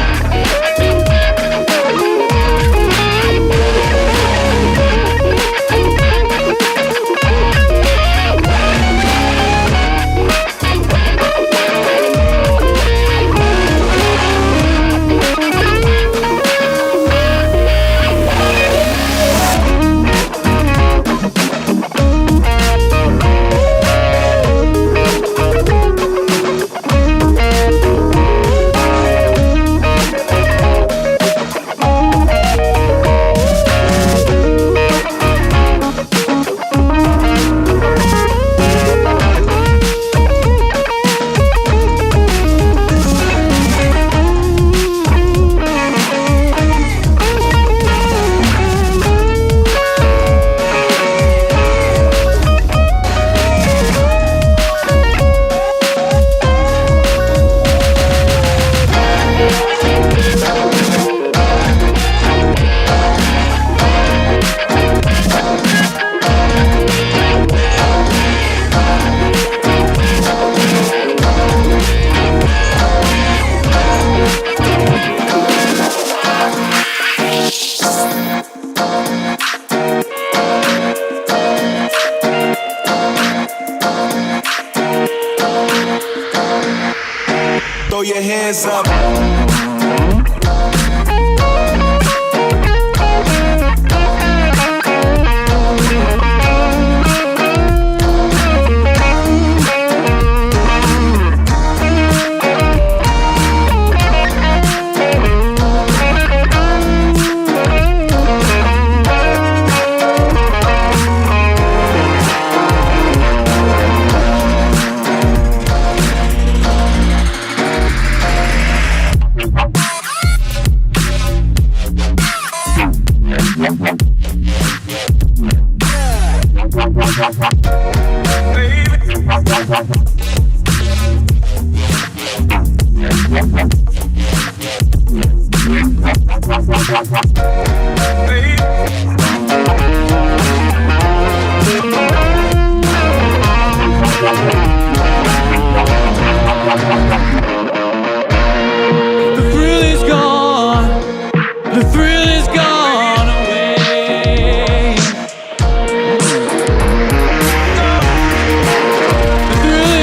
Throw your hands up. The thrill is gone. The thrill is gone away. The thrill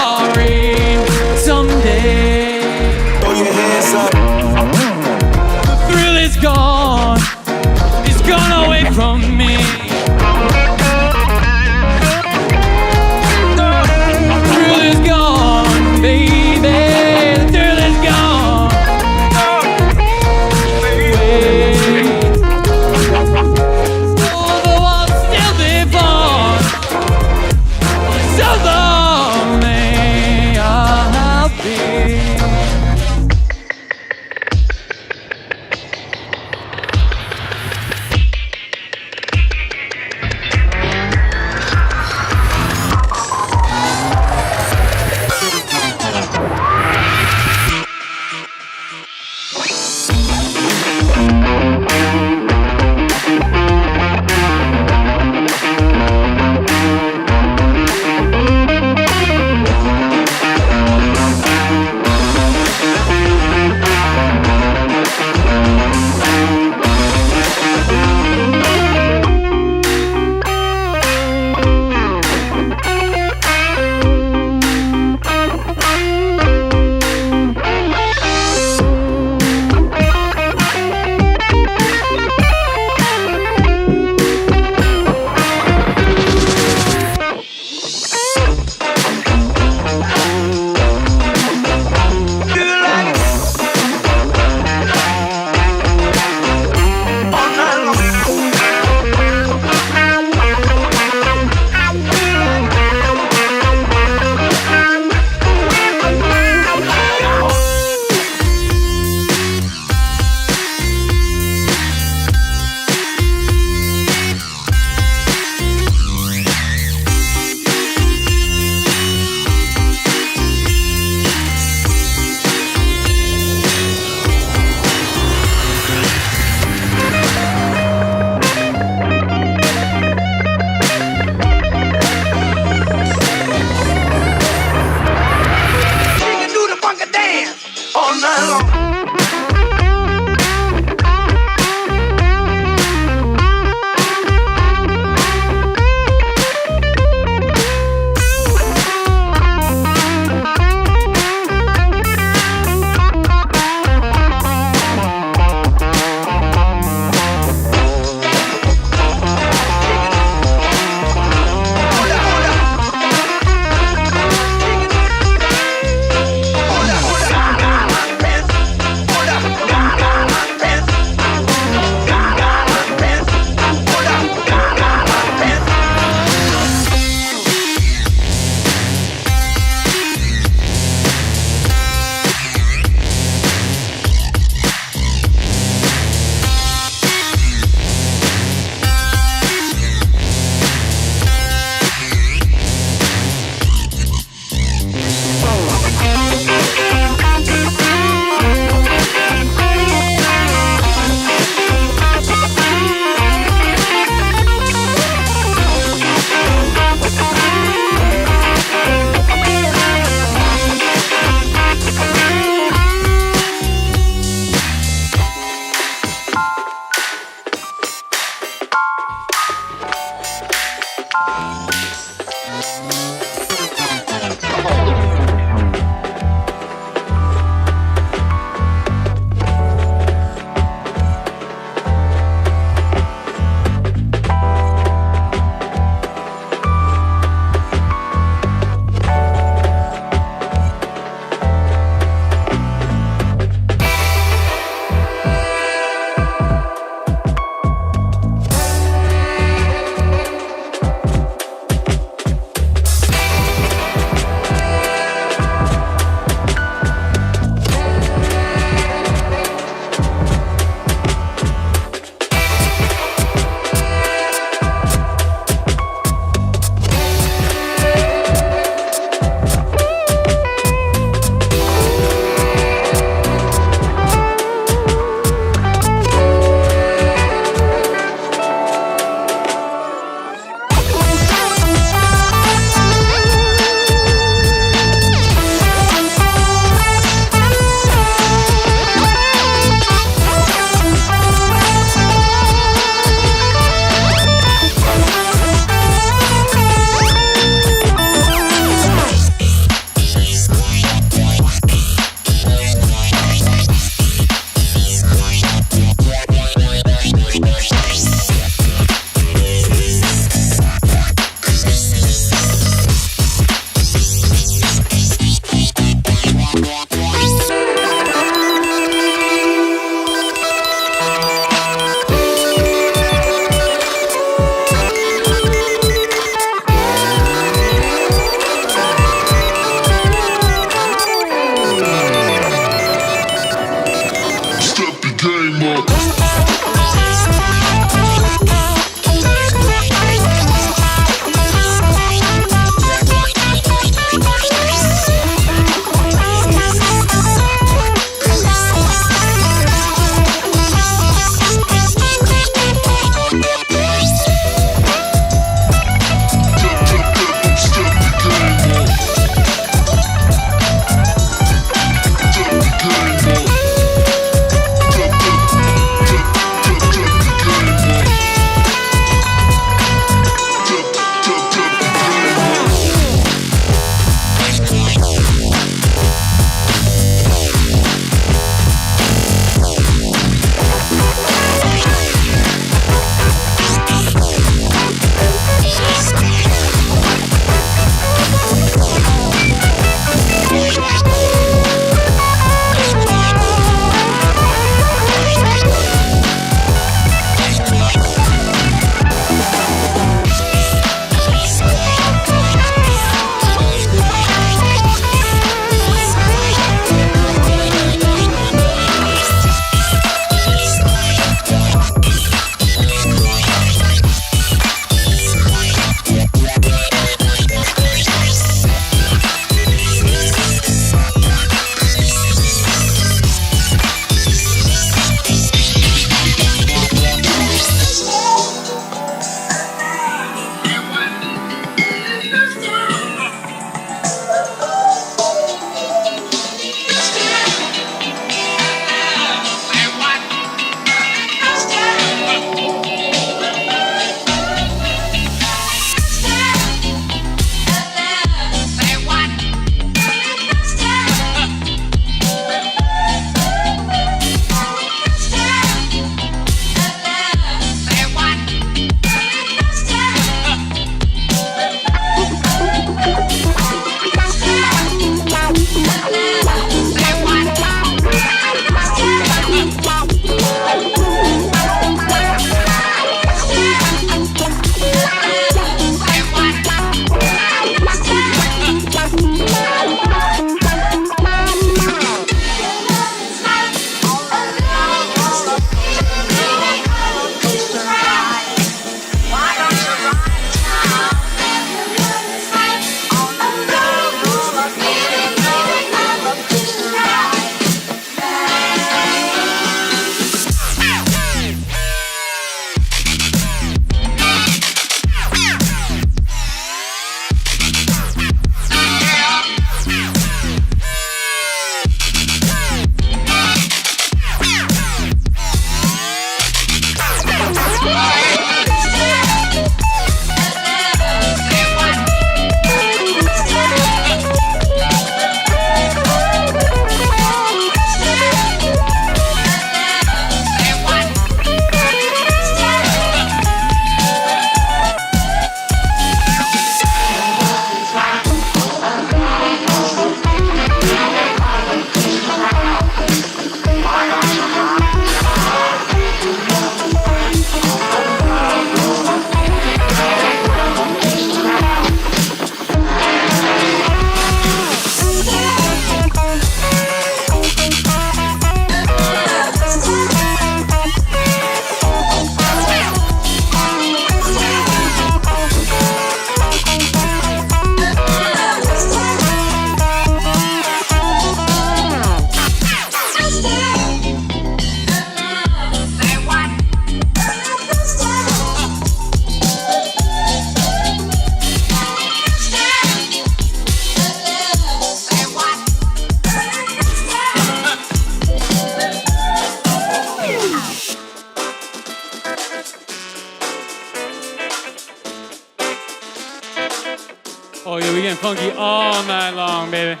Oh yeah, we getting funky all night long, baby.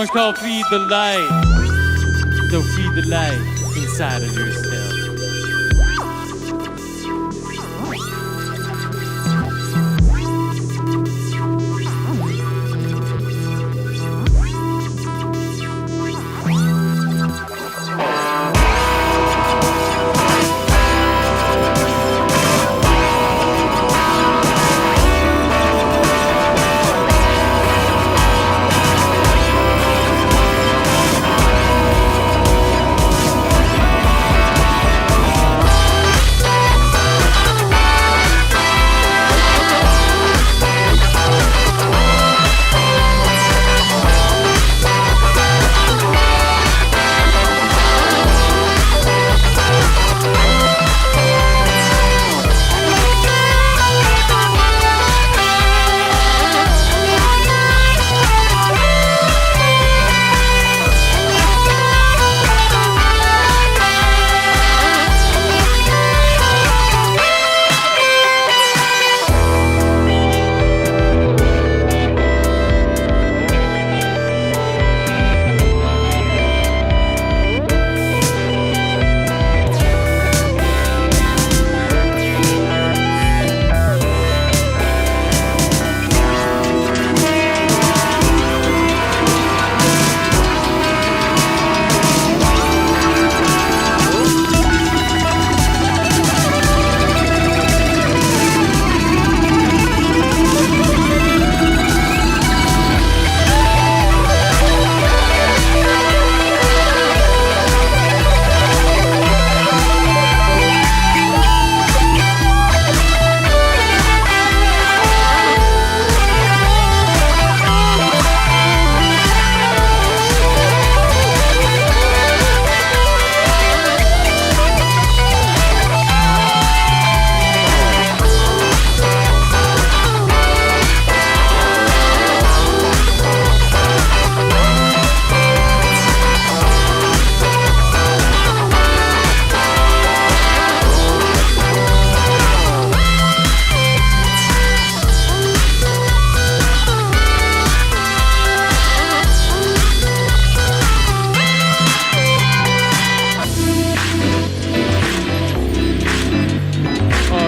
song's called Feed the Light. So feed the light inside of yourself.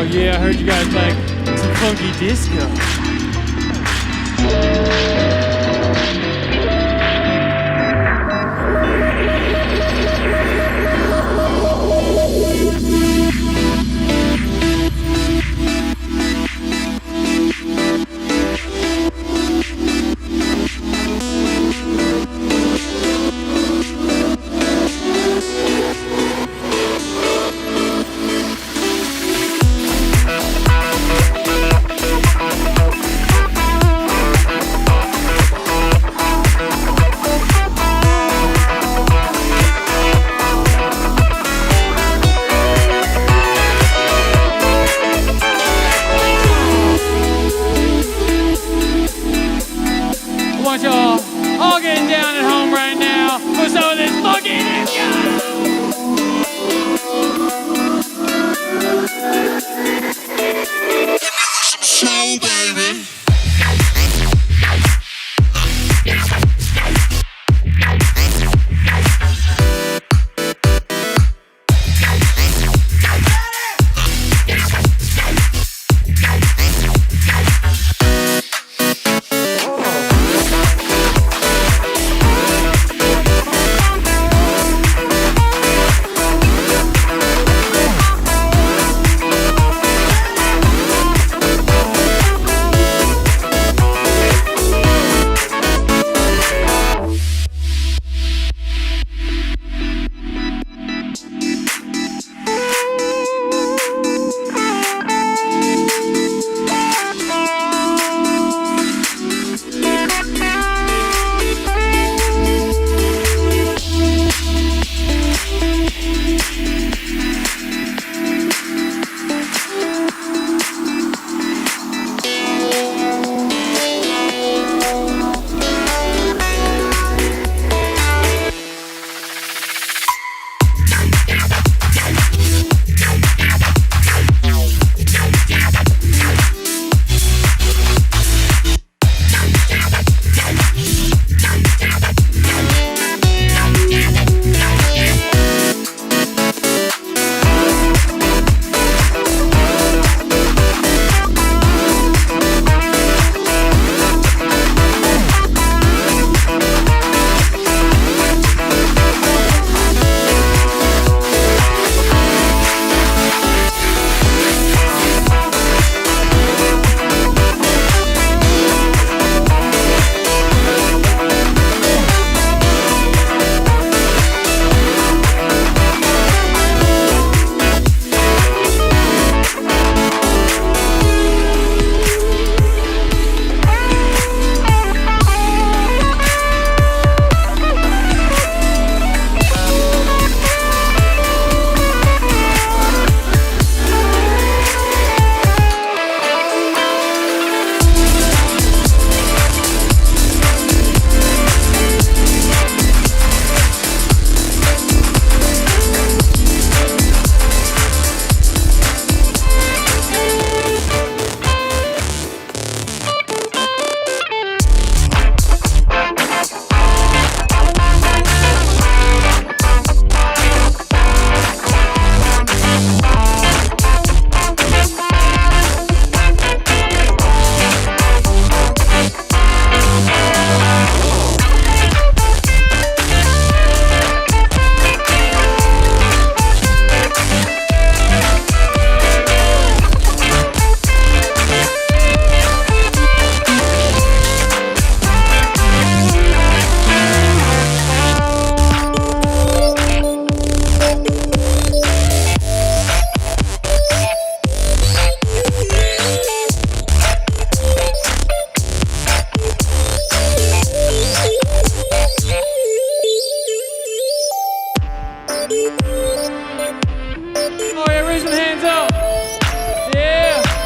Yeah, I heard you guys like some funky disco. Oh yeah, raise them hands up. Yeah.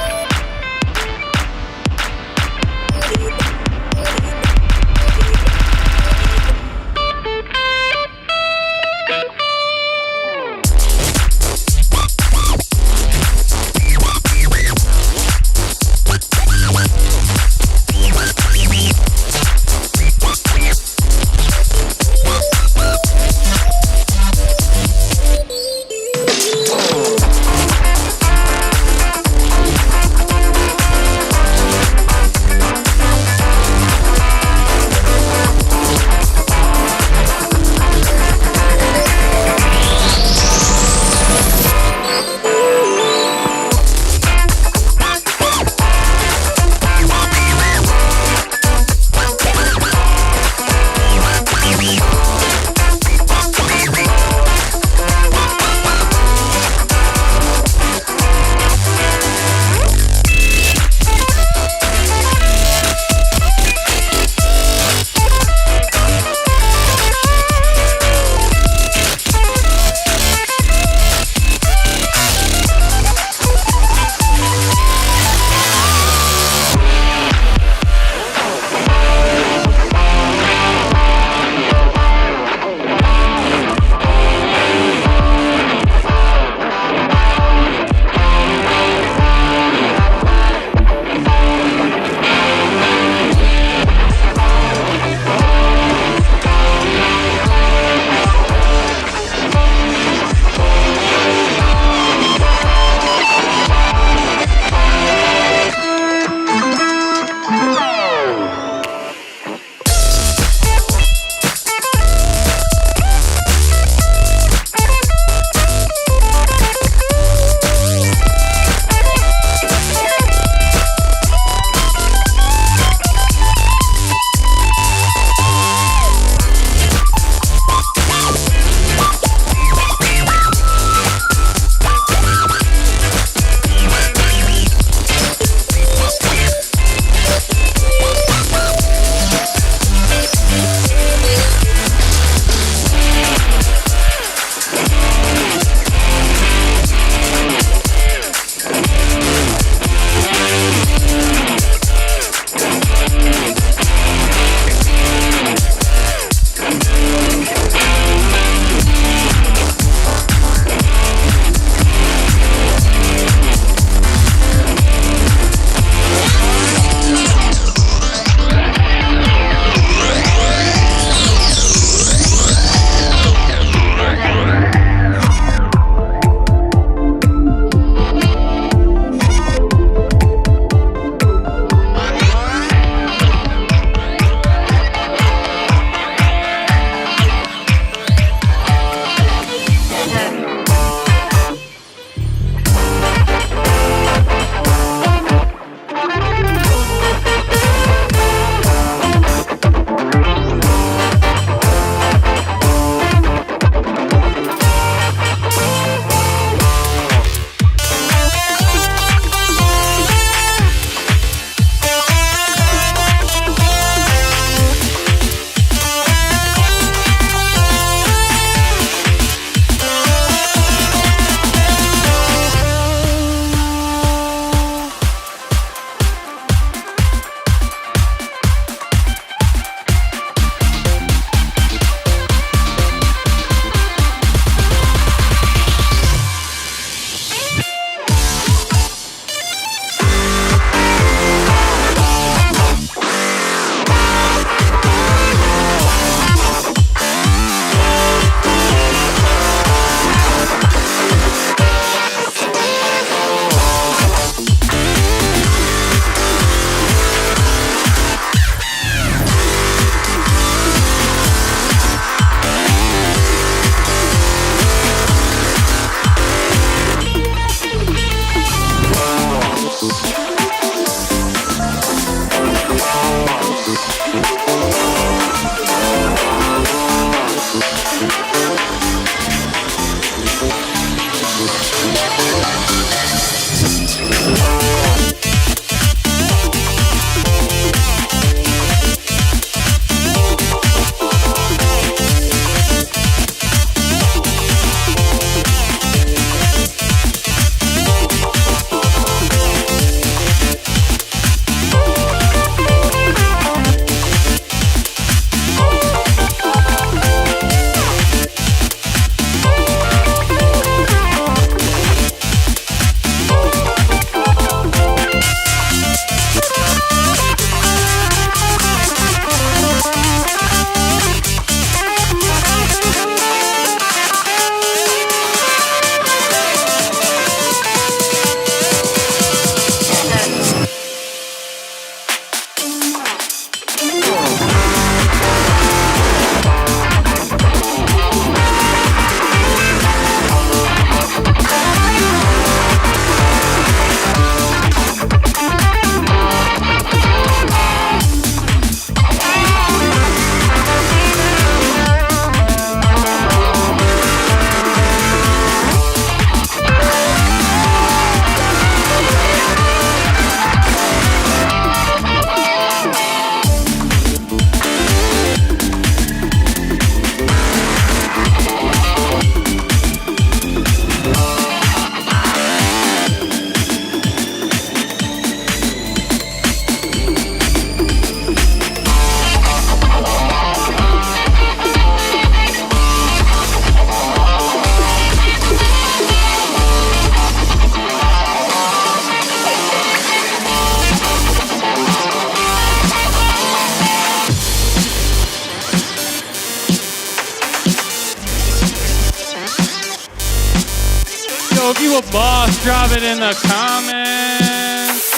if you a boss, drop it in the comments.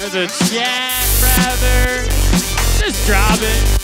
Or the chat, rather. Just drop it.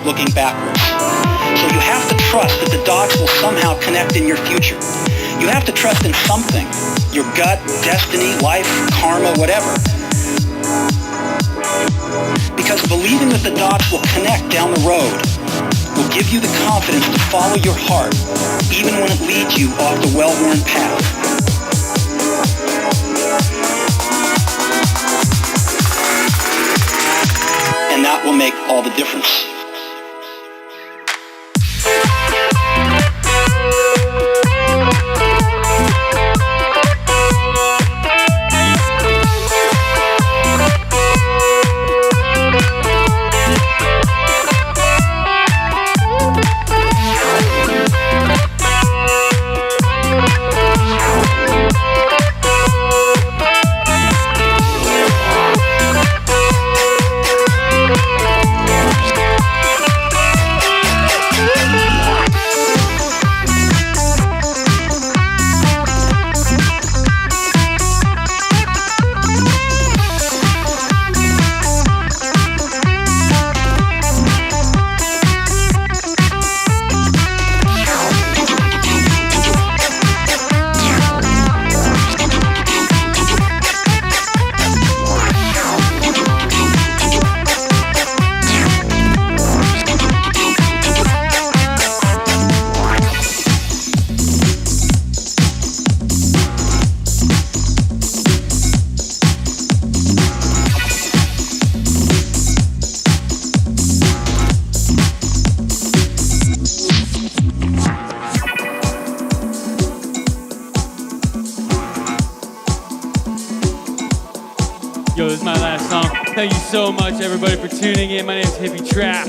looking backwards. So you have to trust that the dots will somehow connect in your future. You have to trust in something, your gut, destiny, life, karma, whatever. Because believing that the dots will connect down the road will give you the confidence to follow your heart, even when it leads you off the well-worn path. And that will make all the difference. Yo, this is my last song. Thank you so much, everybody, for tuning in. My name is Hippie Trap.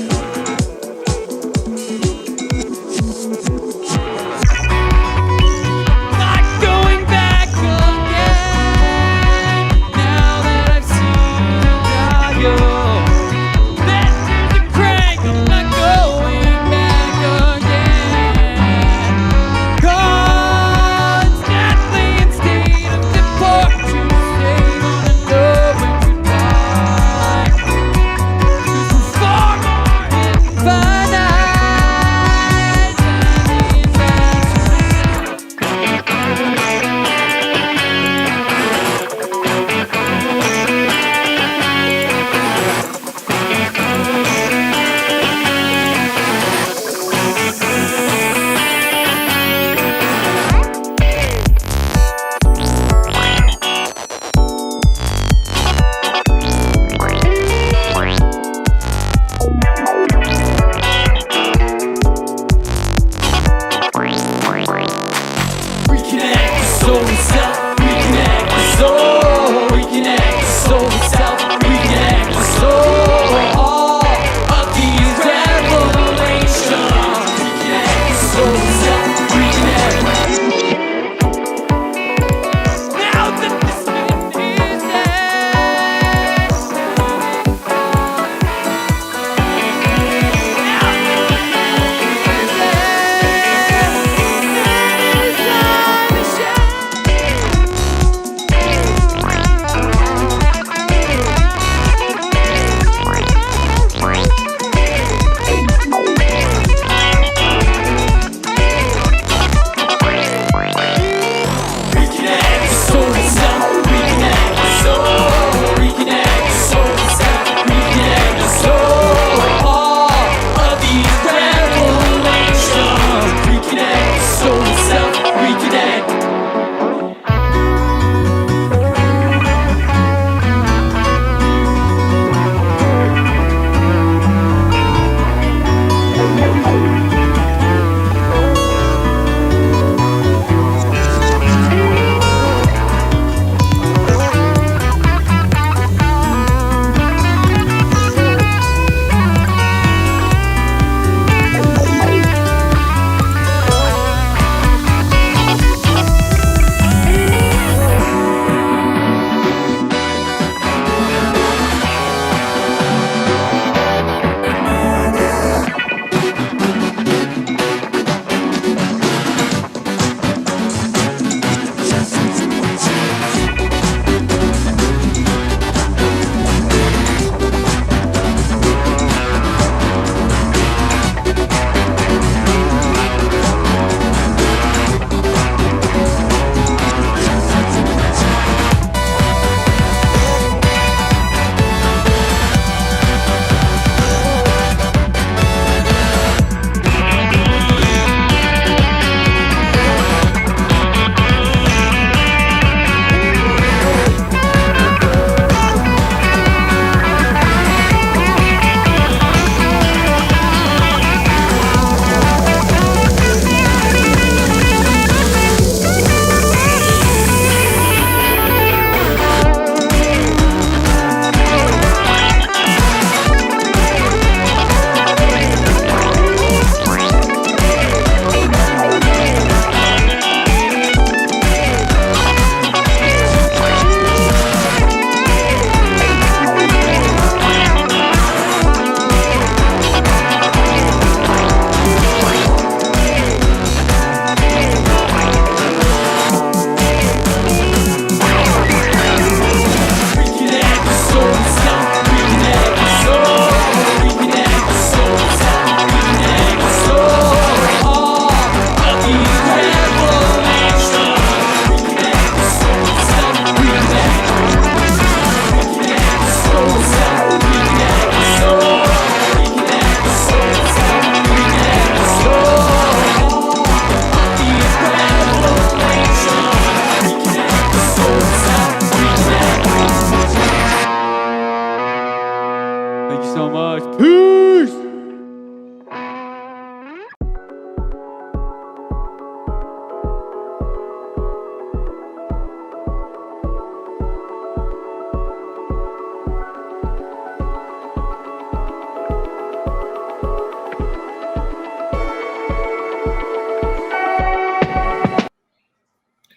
Far more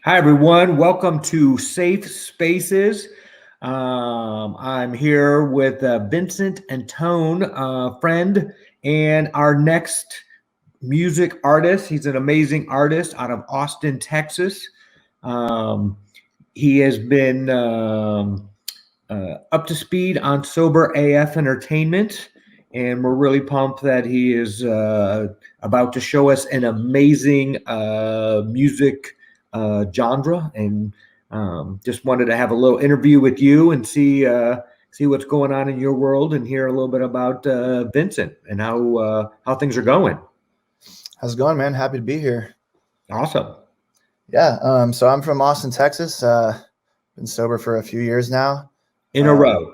Hi, everyone. Welcome to S.AF Spaces. I'm here with Vincent Antone, friend, and our next music artist. He's an amazing artist out of Austin, Texas. He has been up to speed on Sober AF Entertainment, and we're really pumped that he is about to show us an amazing music genre, and just wanted to have a little interview with you and see what's going on in your world and hear a little bit about Vincent and how things are going. How's it going, man? Happy to be here. Awesome. Yeah. So I'm from Austin, Texas. Been sober for a few years now. In a row.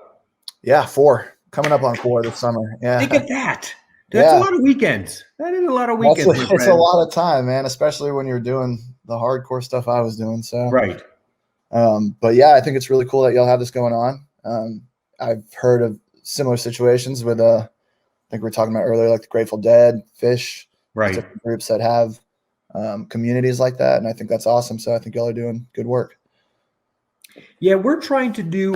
Yeah, 4. Coming up on 4 this summer. Yeah. Think of that. That's a lot of weekends. That is a lot of weekends. It's a lot of time, man, especially when you're doing the hardcore stuff I was doing. So right. But yeah, I think it's really cool that y'all have this going on. I've heard of similar situations with I think we were talking about earlier, like the Grateful Dead, Fish, right? Different groups that have communities like that, and I think that's awesome. So I think y'all are doing good work. Yeah, we're trying to do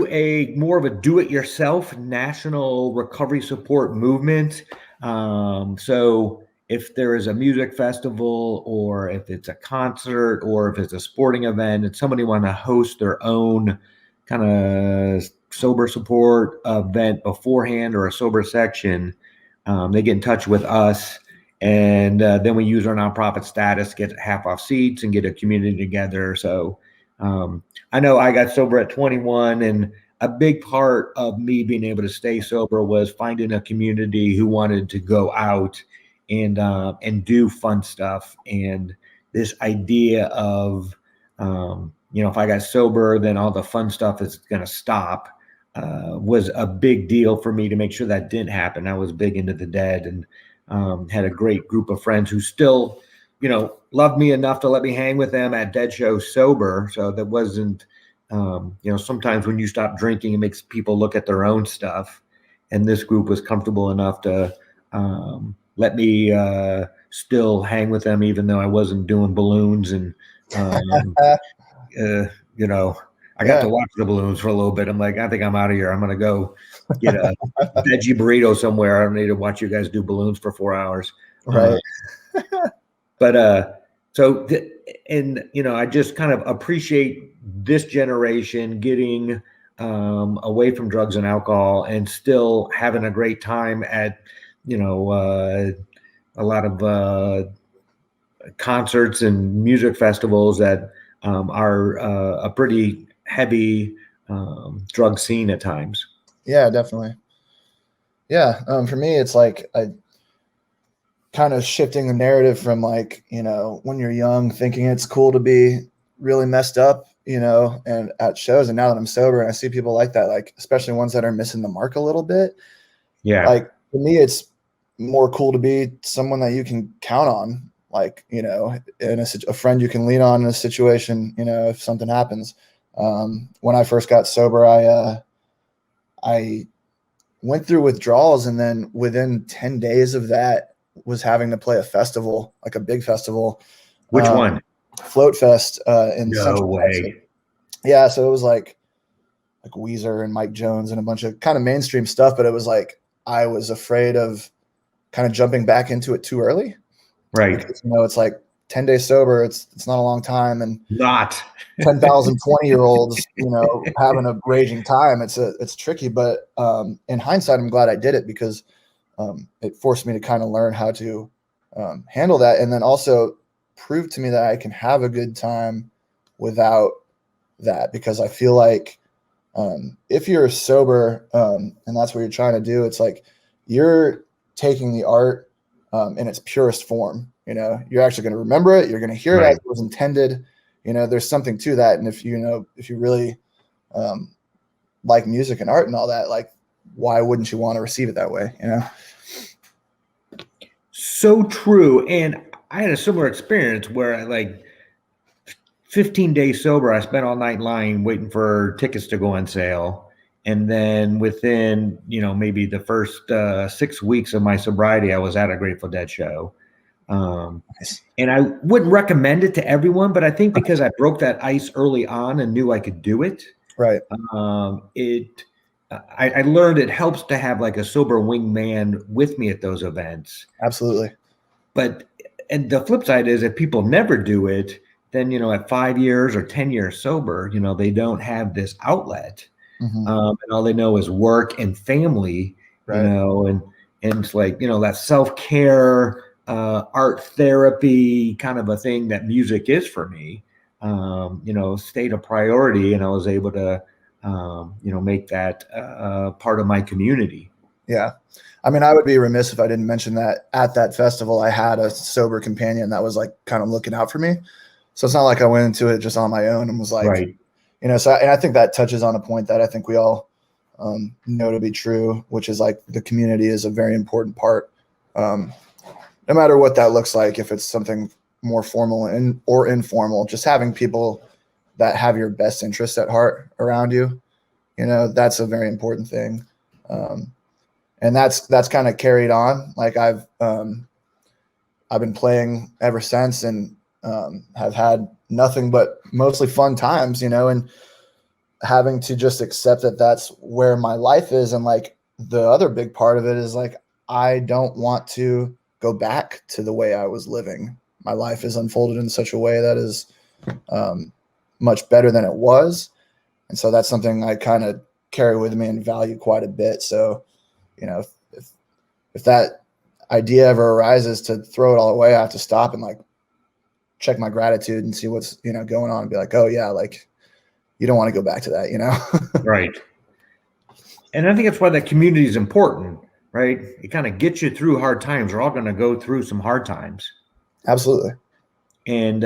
more of a do-it-yourself national recovery support movement. So if there is a music festival, or if it's a concert, or if it's a sporting event, and somebody want to host their own kind of sober support event beforehand, or a sober section, they get in touch with us, and then we use our nonprofit status, get half off seats, and get a community together. So I know I got sober at 21, and a big part of me being able to stay sober was finding a community who wanted to go out and do fun stuff. And this idea of, if I got sober, then all the fun stuff is going to stop, was a big deal for me to make sure that didn't happen. I was big into the Dead, and had a great group of friends who still, loved me enough to let me hang with them at Dead shows sober. So that wasn't, sometimes when you stop drinking, it makes people look at their own stuff. And this group was comfortable enough to let me still hang with them, even though I wasn't doing balloons. And, I got to watch the balloons for a little bit. I'm like, I think I'm out of here. I'm going to go get a veggie burrito somewhere. I don't need to watch you guys do balloons for 4 hours. Right. I just kind of appreciate this generation getting away from drugs and alcohol and still having a great time at, a lot of concerts and music festivals that are a pretty heavy drug scene at times. Yeah, definitely. Yeah. For me, it's like I kind of shifting the narrative from like, when you're young, thinking it's cool to be really messed up, and at shows. And now that I'm sober and I see people like that, like, especially ones that are missing the mark a little bit. Yeah. Like for me, it's more cool to be someone that you can count on, like, in a friend you can lean on in a situation, if something happens. When I first got sober, I went through withdrawals, and then within 10 days of that was having to play a festival, like a big festival. Which one? Float Fest in Central way. Texas. Yeah, so it was like Weezer and Mike Jones and a bunch of kind of mainstream stuff, but it was like I was afraid of kind of jumping back into it too early. Right. Because, it's like 10 days sober, it's not a long time, and not 10,000 20-year-olds, having a raging time. It's tricky, but in hindsight, I'm glad I did it, because it forced me to kind of learn how to handle that, and then also prove to me that I can have a good time without that. Because I feel like if you're sober and that's what you're trying to do, it's like you're taking the art in its purest form. You're actually going to remember it. You're going to hear it as it was intended. There's something to that. And if you really like music and art and all that, like, why wouldn't you want to receive it that way? So true. And I had a similar experience where, like, 15 days sober, I spent all night in line waiting for tickets to go on sale. And then within, maybe the first 6 weeks of my sobriety, I was at a Grateful Dead show. And I wouldn't recommend it to everyone, but I think because I broke that ice early on and knew I could do it, right? I learned it helps to have like a sober wingman with me at those events. Absolutely. And the flip side is if people never do it, then, at 5 years or 10 years sober, they don't have this outlet. Mm-hmm. And all they know is work and family, right. And it's like, that self-care, art therapy kind of a thing that music is for me, stayed a priority, and I was able to, make that part of my community. Yeah. I mean, I would be remiss if I didn't mention that at that festival, I had a sober companion that was like kind of looking out for me. So it's not like I went into it just on my own and was like, right. And I think that touches on a point that I think we all know to be true, which is like the community is a very important part. No matter what that looks like, if it's something more formal or informal, just having people that have your best interest at heart around you, that's a very important thing. And that's kind of carried on. Like I've been playing ever since, and have had nothing but mostly fun times, and having to just accept that that's where my life is. And like the other big part of it is like, I don't want to go back to the way I was living. My life is unfolded in such a way that is much better than it was. And so that's something I kind of carry with me and value quite a bit. So, if that idea ever arises to throw it all away, I have to stop and like check my gratitude and see what's, going on and be like, oh yeah, like you don't want to go back to that, Right. And I think that's why that community is important, right? It kind of gets you through hard times. We're all going to go through some hard times. Absolutely. And,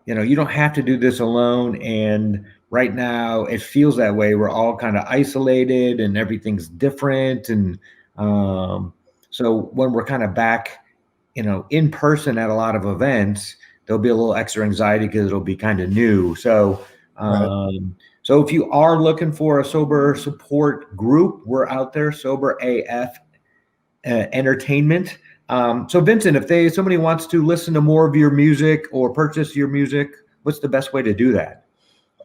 you don't have to do this alone. And right now it feels that way. We're all kind of isolated and everything's different. And so when we're kind of back, in person at a lot of events, there'll be a little extra anxiety because it'll be kind of new. So, so if you are looking for a sober support group, we're out there, Sober AF Entertainment. So Vincent, if somebody wants to listen to more of your music or purchase your music, what's the best way to do that?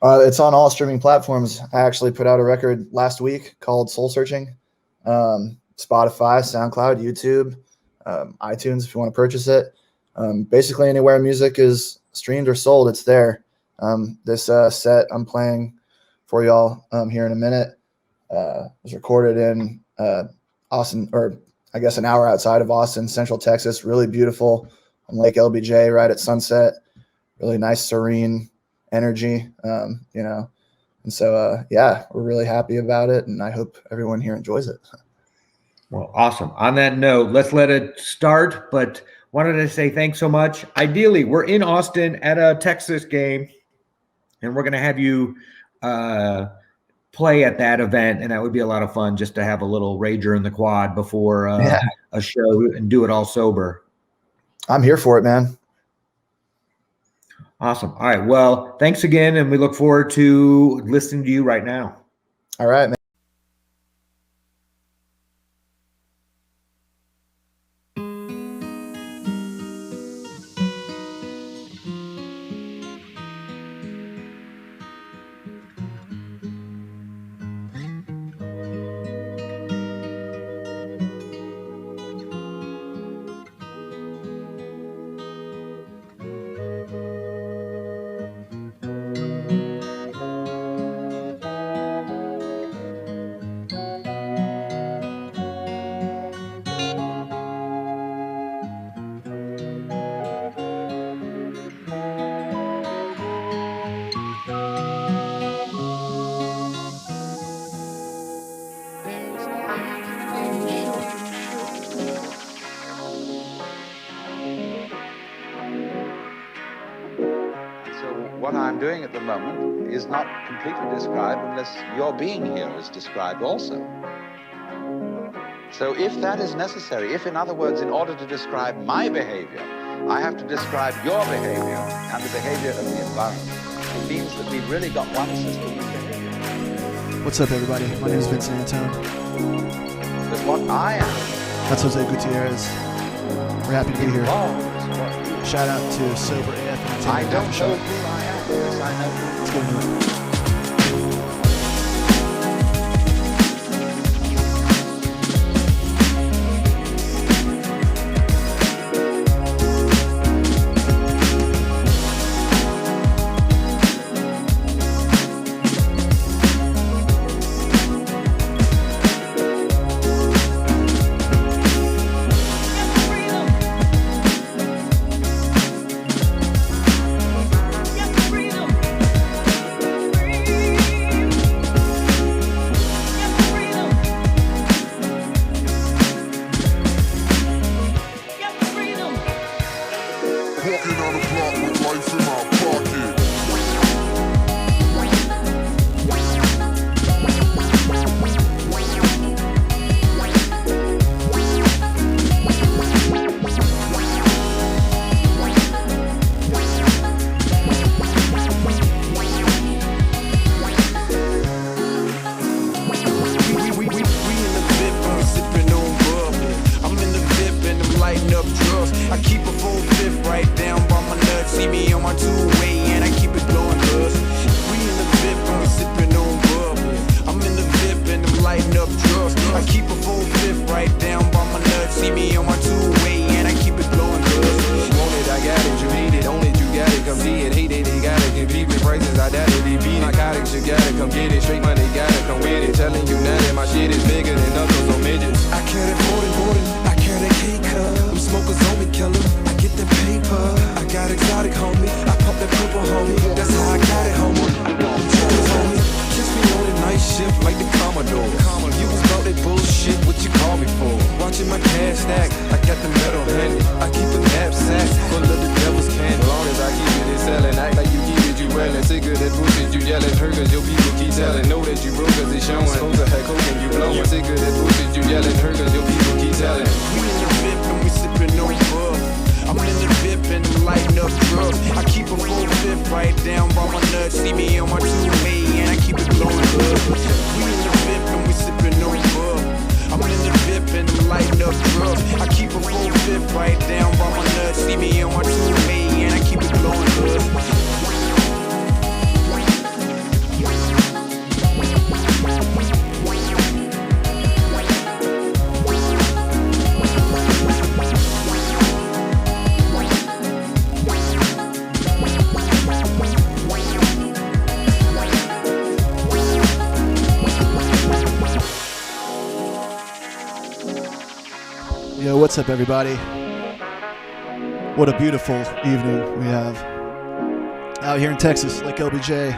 It's on all streaming platforms. I actually put out a record last week called Soul Searching. Spotify, SoundCloud, YouTube, iTunes, if you want to purchase it. Basically anywhere music is streamed or sold, it's there. This set I'm playing for y'all here in a minute was recorded in Austin, or I guess an hour outside of Austin, Central Texas. Really beautiful on Lake LBJ right at sunset. Really nice, serene energy, and so we're really happy about it, and I hope everyone here enjoys it. Well, awesome. On that note, let's let it start, but wanted to say thanks so much. Ideally, we're in Austin at a Texas game, and we're going to have you play at that event, and that would be a lot of fun just to have a little rager in the quad before a show and do it all sober. I'm here for it, man. Awesome. All right. Well, thanks again, and we look forward to listening to you right now. All right, man. What I'm doing at the moment is not completely described unless your being here is described also. So if that is necessary, if in other words, in order to describe my behavior, I have to describe your behavior and the behavior of the environment, it means that we've really got one system of behavior. What's up, everybody? My name is Vincent Antone. But what I am... That's Jose Gutierrez. We're happy to be here. Shout out to Sober AF Entertainment. I don't Aftershock. know who I am. Yes, I know. Let's get into it. Yo, what's up, everybody? What a beautiful evening we have out here in Texas, Lake LBJ.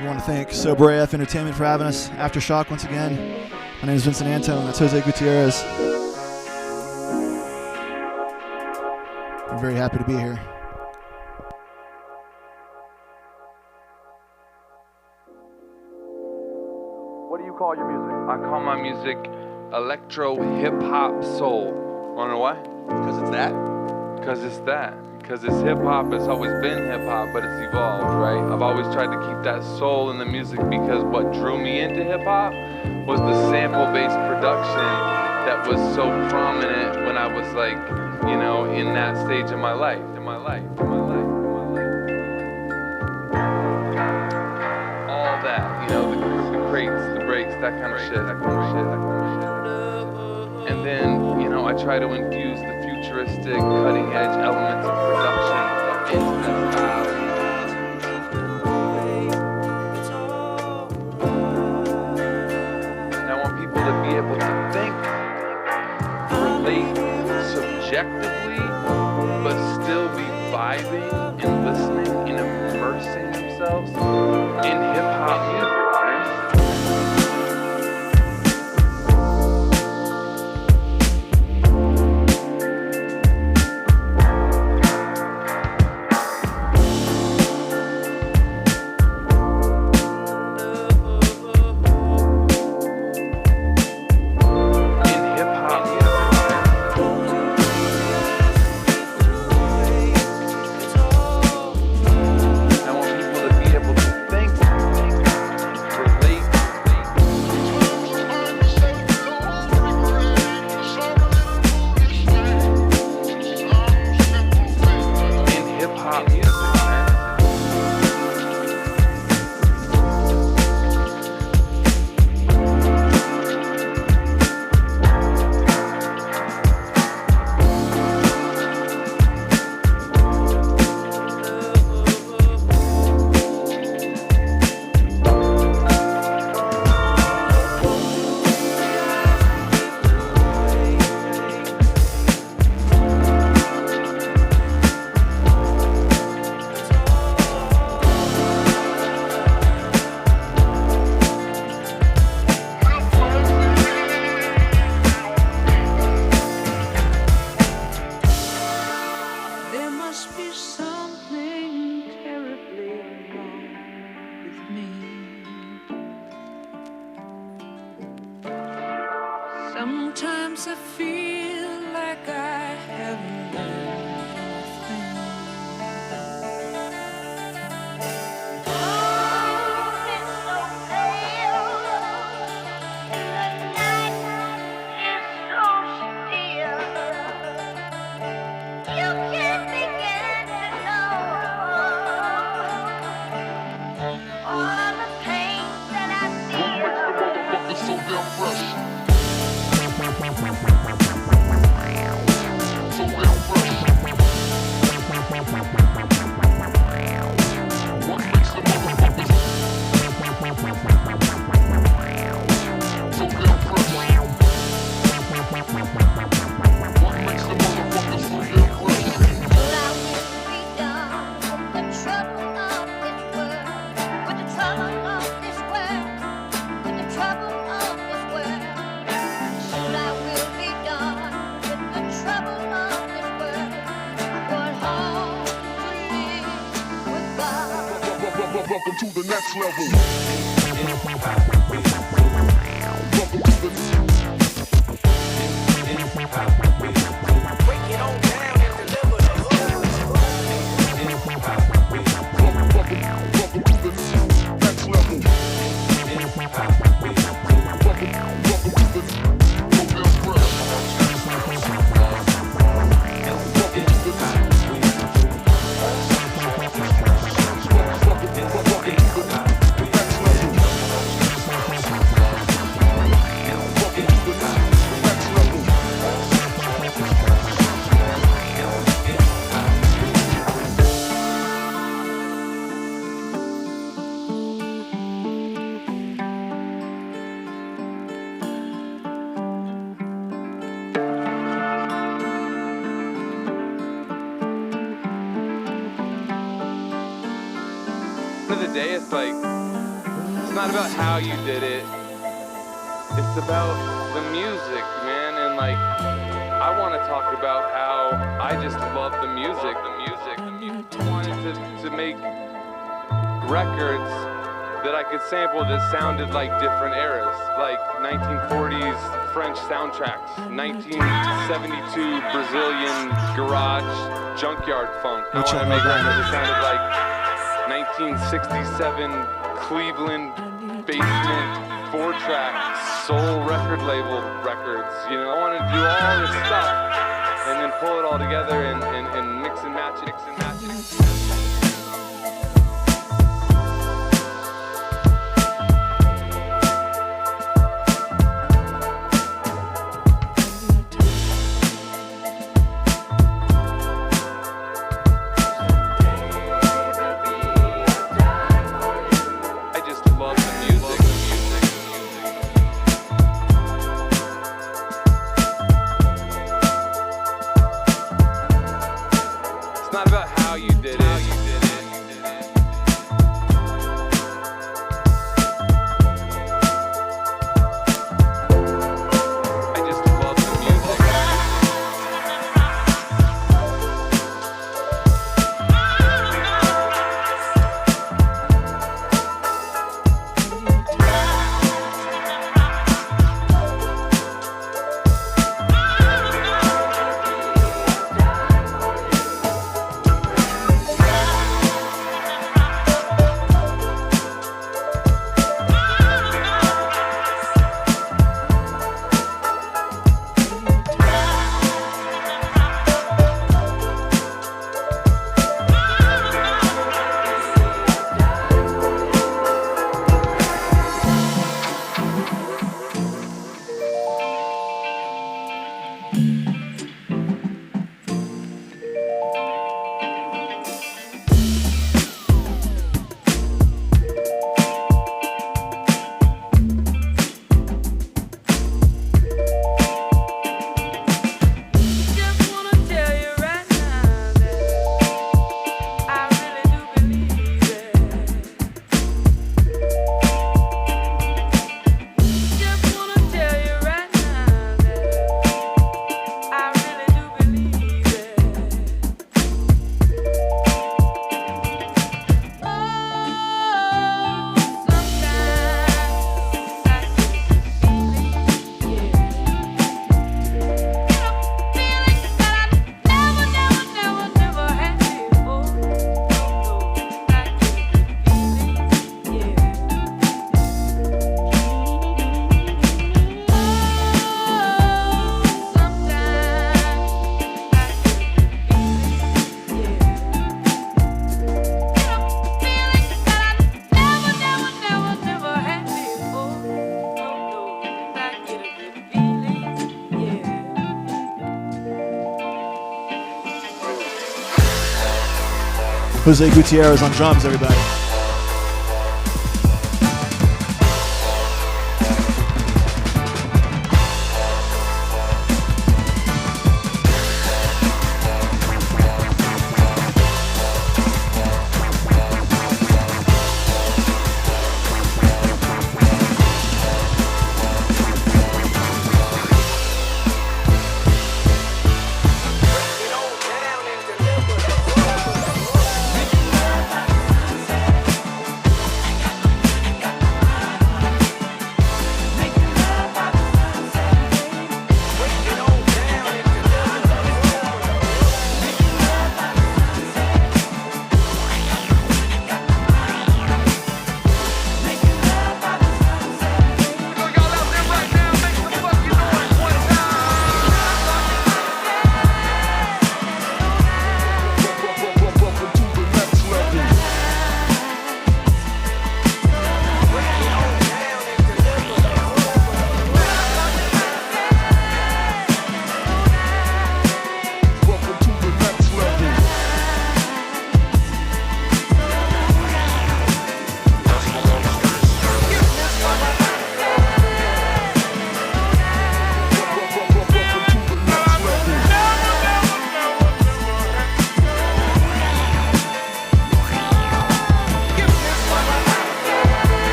We want to thank Sober AF Entertainment for having us. Aftershock once again. My name is Vincent Antone. That's Jose Gutierrez. I'm very happy to be here. What do you call your music? I call my music electro hip hop soul. Wanna know why? Because it's that? Because it's that. Because it's hip hop, it's always been hip hop, but it's evolved, right? I've always tried to keep that soul in the music because what drew me into hip hop was the sample based production that was so prominent when I was like, you know, in that stage of my life, all that, you know, the crates, the breaks, that kind of shit. And then, you know, I try to infuse the futuristic, cutting-edge elements of production into that style. And I want people to be able to think, relate subjectively, but still be vibing and listening and immersing themselves in hip-hop music. Welcome to the next level. Welcome to the break it on down and deliver the welcome to the next level. Welcome to the Hotel Press. End of the day, it's like, it's not about how you did it. It's about the music, man. And like, I want to talk about how I just love the music. I wanted to make records that I could sample that sounded like different eras, like 1940s French soundtracks, 1972 Brazilian garage junkyard funk. I want to make records that sounded like 1967 Cleveland basement 4-track soul record label records. You know, I want to do all this stuff and then pull it all together and mix and match it, not about how you did it. I just love the music. Jose Gutierrez on drums, everybody.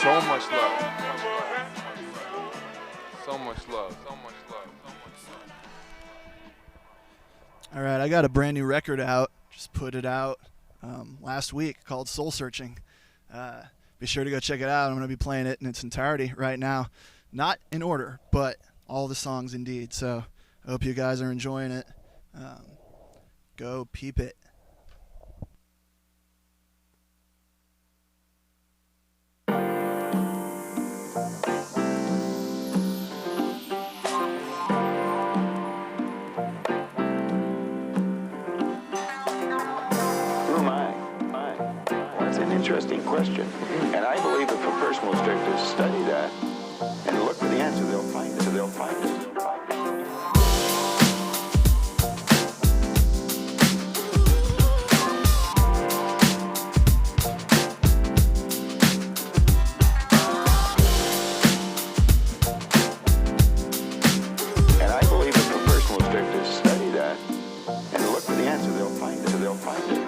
So much love. So much love. So much love. All right, I got a brand new record out. Just put it out last week called Soul Searching. Be sure to go check it out. I'm going to be playing it in its entirety right now. Not in order, but all the songs indeed. So I hope you guys are enjoying it. Go peep it. Interesting question. And I believe if a person will start to study that and look for the answer, they'll find it. So they'll find it. And I believe if a person will start to study that and look for the answer, they'll find it. So they'll find it.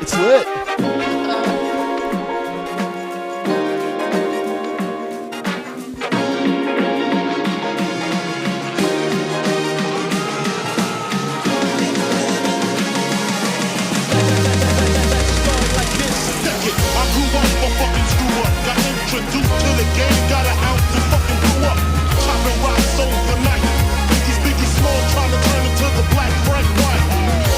It's lit. I grew up a fucking screw up. Got introduced to the game, got an ounce and fucking blew up. Chopping rock souls the night. Biggie Small trying to turn into the black Frank White.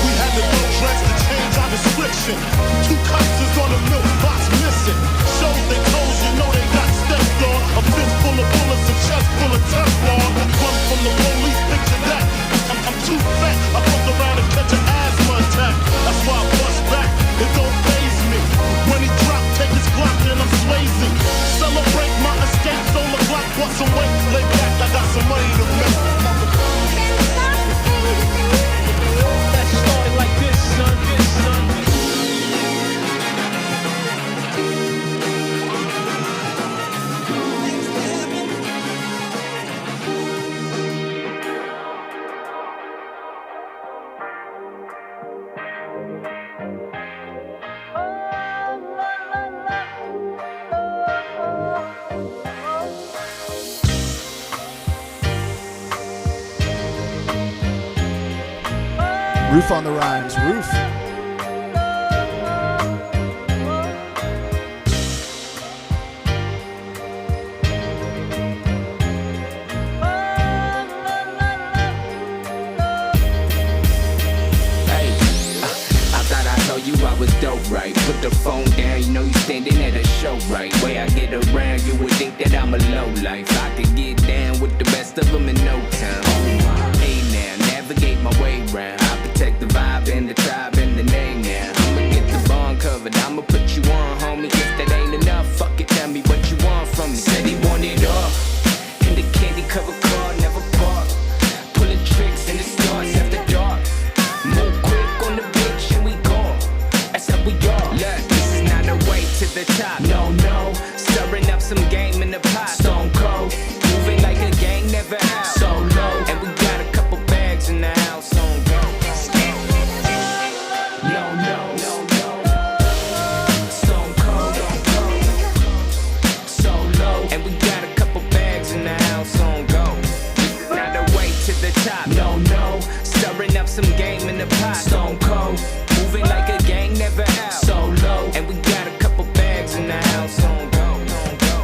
We had to go dress to change our description. 2 cops is on the milk box missing. Shows they clothes, you know they got stepped on. A fist full of bullets, a chest full of Teflon. Run from the police, picture that. I'm too fat. I fuck around and catch an asthma attack. That's why I bust back. It don't faze me. When he drop, take his Glock and I'm Swayze. Celebrate my escape, solar clock, bust some weight, lay back, I got some money to make. That started like this, son, this, son. Roof on the rhymes. Roof. You I was dope, right? Put the phone down, you know you standing at a show, right? Way I get around, you would think that I'm a low life. I could get down with the best of them in no time. Hey now, navigate my way round. I protect the vibe and the tribe and the name now. I'ma get the bond covered, I'ma put you on, homie. If that ain't enough, fuck it, tell me what you want from me. Said he wanted all, in the candy covered car, never park. Pulling tricks and it starts after dark. Move quick on the bitch and we gone. That's how we are. Look, this is not a way to the top. No, no. Stirring up some game in the pot. Stone cold. Moving like a gang, never out. So low. And we got a couple bags in the house on go. No, no, no, no. Stone cold. So low. And we got a couple bags in the house on go. This is not a way to the top. No, no. Stirring up some game in the pot. Stone cold. Moving like a gang, never out. So low, and we got a couple bags in the house on go, on go.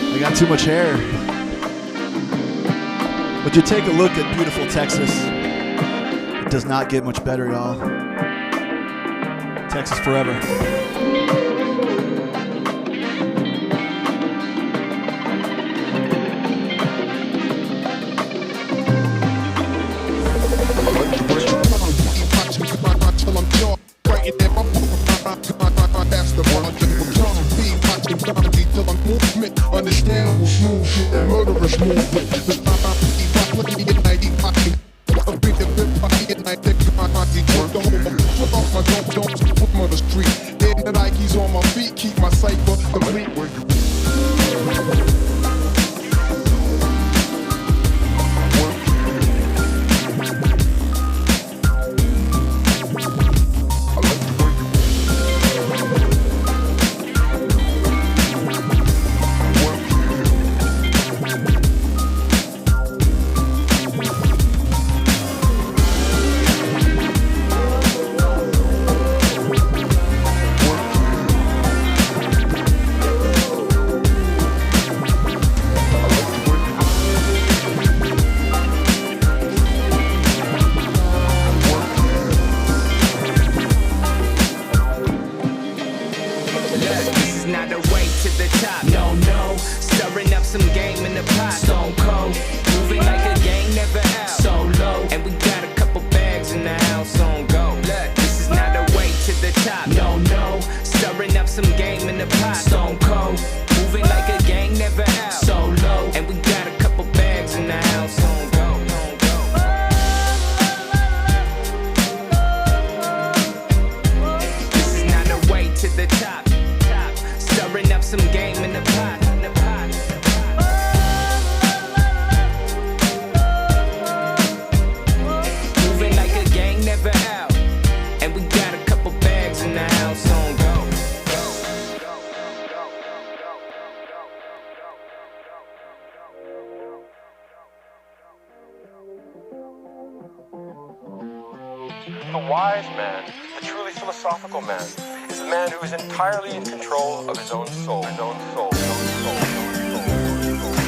I got too much hair. Would you take a look at beautiful Texas? It does not get much better, y'all. Texas forever. Understand what's moving, murderous movement. The street, in the Nikes on my feet, keep my cipher complete. Where you some game in the pot. Stone cold, moving like a gang, never out. So low, and we got a couple bags in the The wise man, the truly philosophical man, is the man who is entirely in control of his own soul, his own soul, his own soul, his own soul.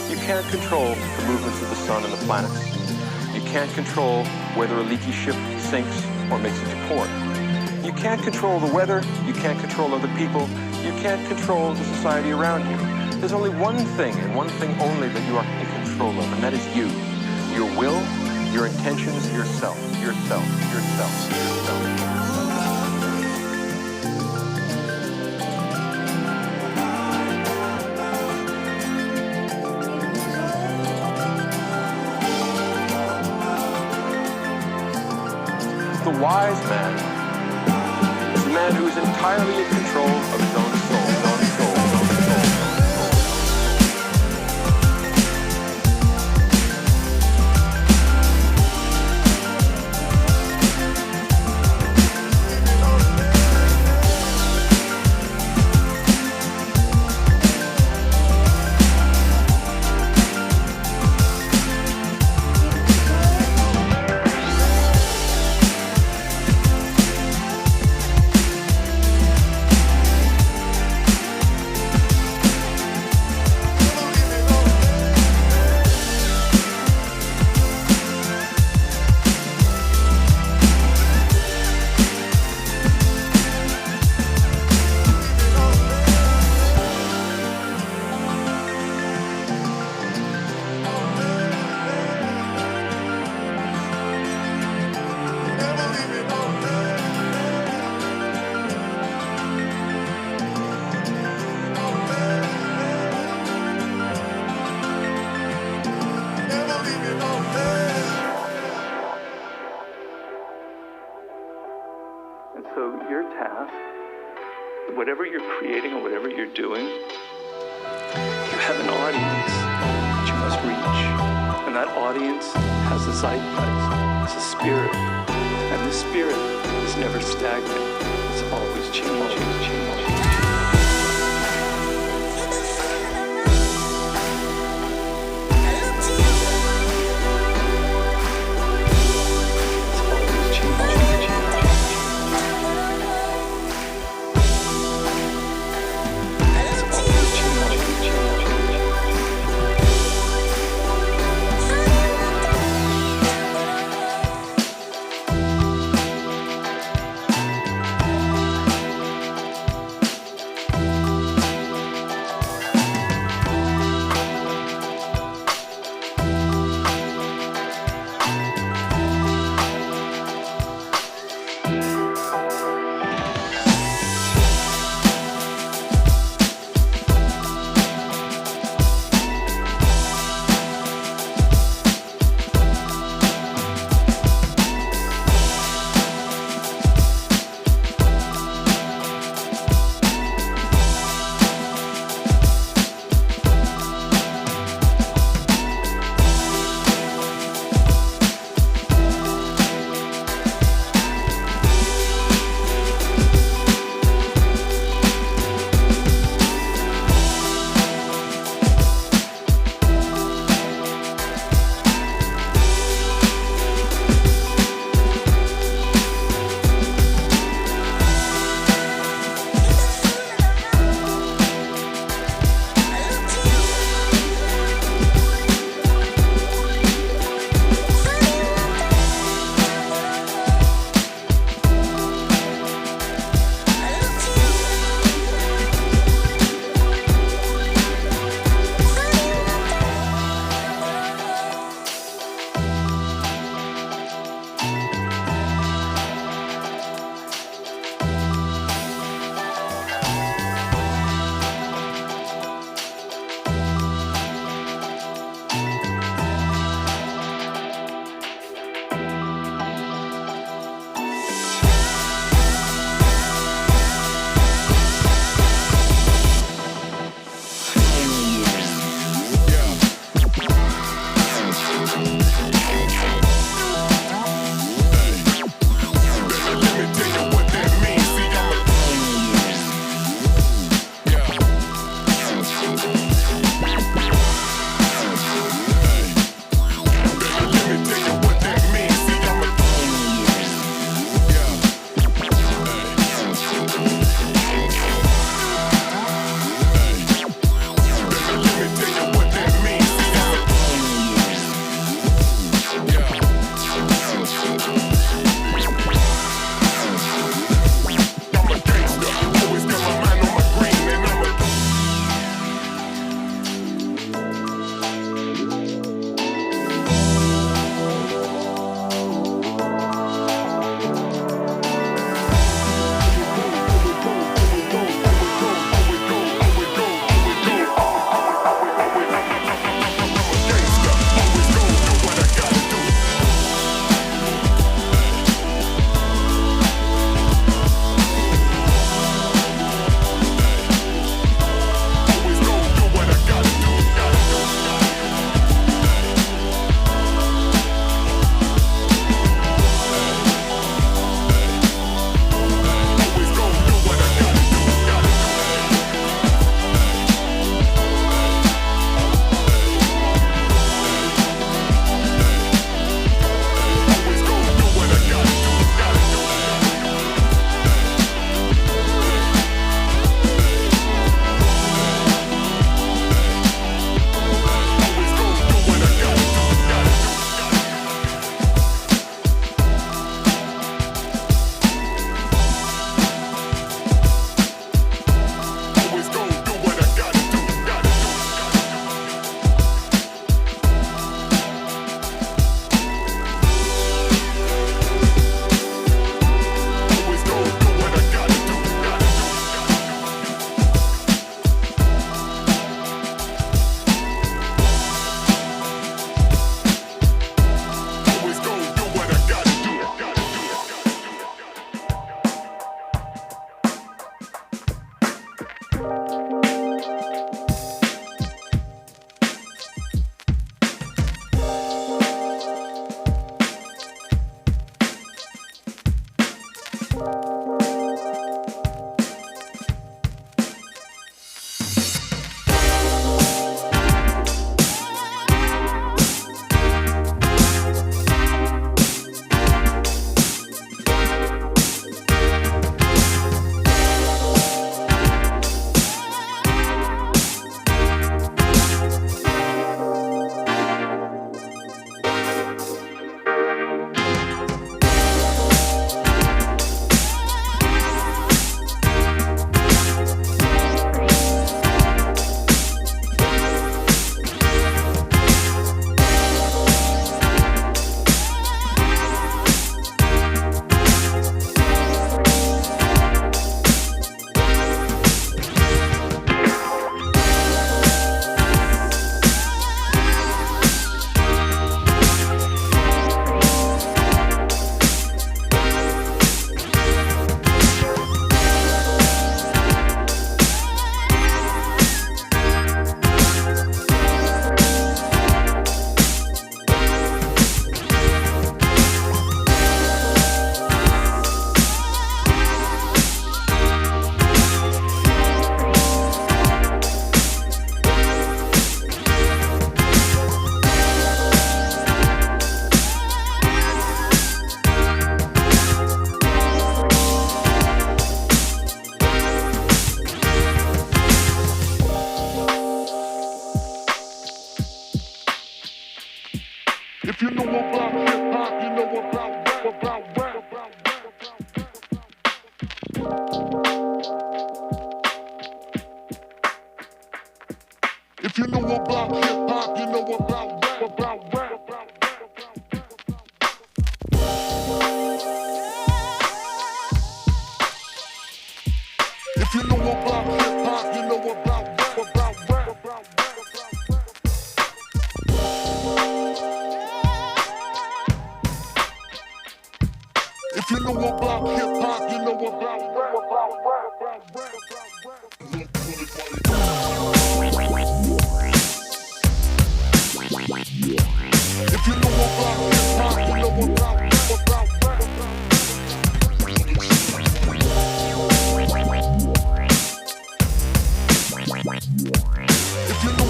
You can't control the movements of the sun and the planets. You can't control whether a leaky ship sinks or makes it to port. You can't control the weather. You can't control other people. You can't control the society around you. There's only one thing and one thing only that you are in control of, and that is you. Your will, your intentions, yourself, yourself, yourself, yourself. The wise man is the man who is entirely in control of his own soul, his own soul, his own soul. And so your task, whatever you're creating or whatever you're doing, you have an audience that you must reach. And that audience has a zeitgeist, it's a spirit. And this spirit is never stagnant, it's always changing, changing. If you know about hip hop, you know about rap, about rap. If you know about hip hop, you know about rap, about rap, about rap. If you know about hip hop, you know about rap, about rap, about rap, about rap. If you know about hip hop, you know about rap, about rap. If you know about hip hop, you know about rap, about rap. If you know about hip hop, you know about rap, about rap. If you know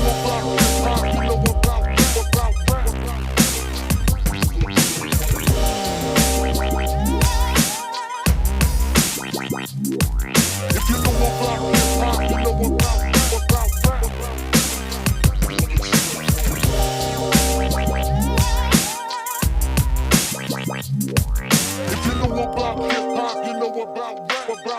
about hip hop, you know about rap, about rap.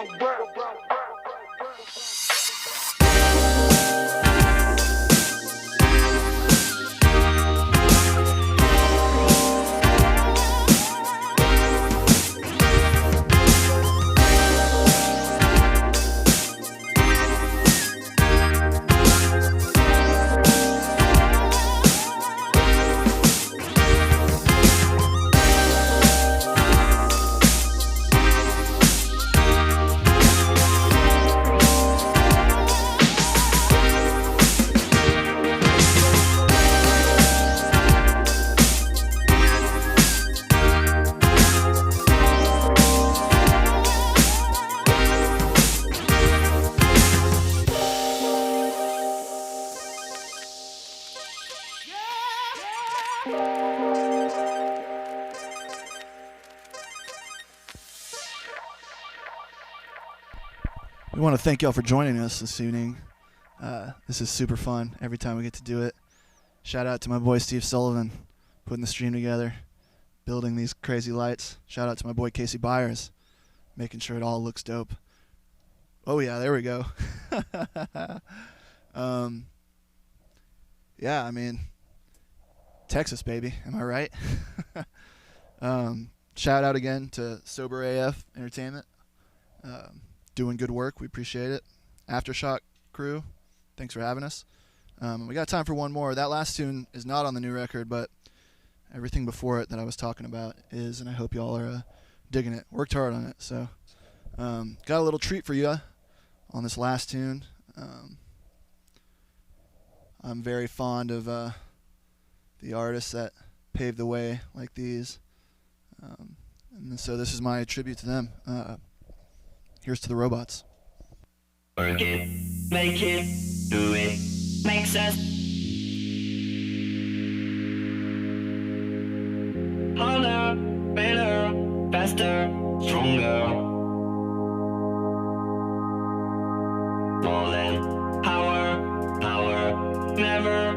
We want to thank y'all for joining us this evening. This is super fun every time we get to do it. Shout out to my boy Steve Sullivan, putting the stream together, building these crazy lights. Shout out to my boy Casey Byers, making sure it all looks dope. Oh yeah, there we go. Yeah, I mean, Texas, baby. Am I right? Shout out again to Sober AF Entertainment. Doing good work. We appreciate it. Aftershock crew, thanks for having us. We got time for one more. That last tune is not on the new record, but everything before it that I was talking about is, and I hope y'all are digging it. Worked hard on it. So got a little treat for you on this last tune. I'm very fond of the artists that paved the way like these. And so this is my tribute to them. Here's to the robots. Work it, make it, do it, make sense. Harder, better, faster, stronger. More than power, never.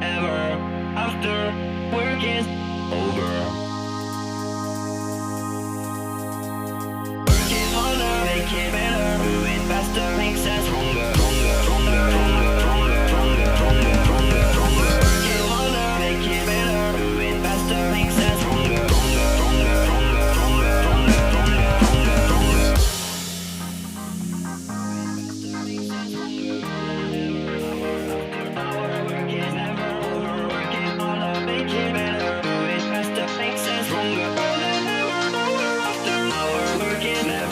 Ever, after work is over. Make it better, do it faster, make sense, stronger, stronger, stronger, stronger, stronger, stronger, stronger, stronger. Work it harder, make it better, do it faster, make sense, stronger, stronger, stronger, stronger, stronger, stronger, stronger, stronger. Work is never over, work it harder, make it better, do it faster, make sense, stronger. Work is never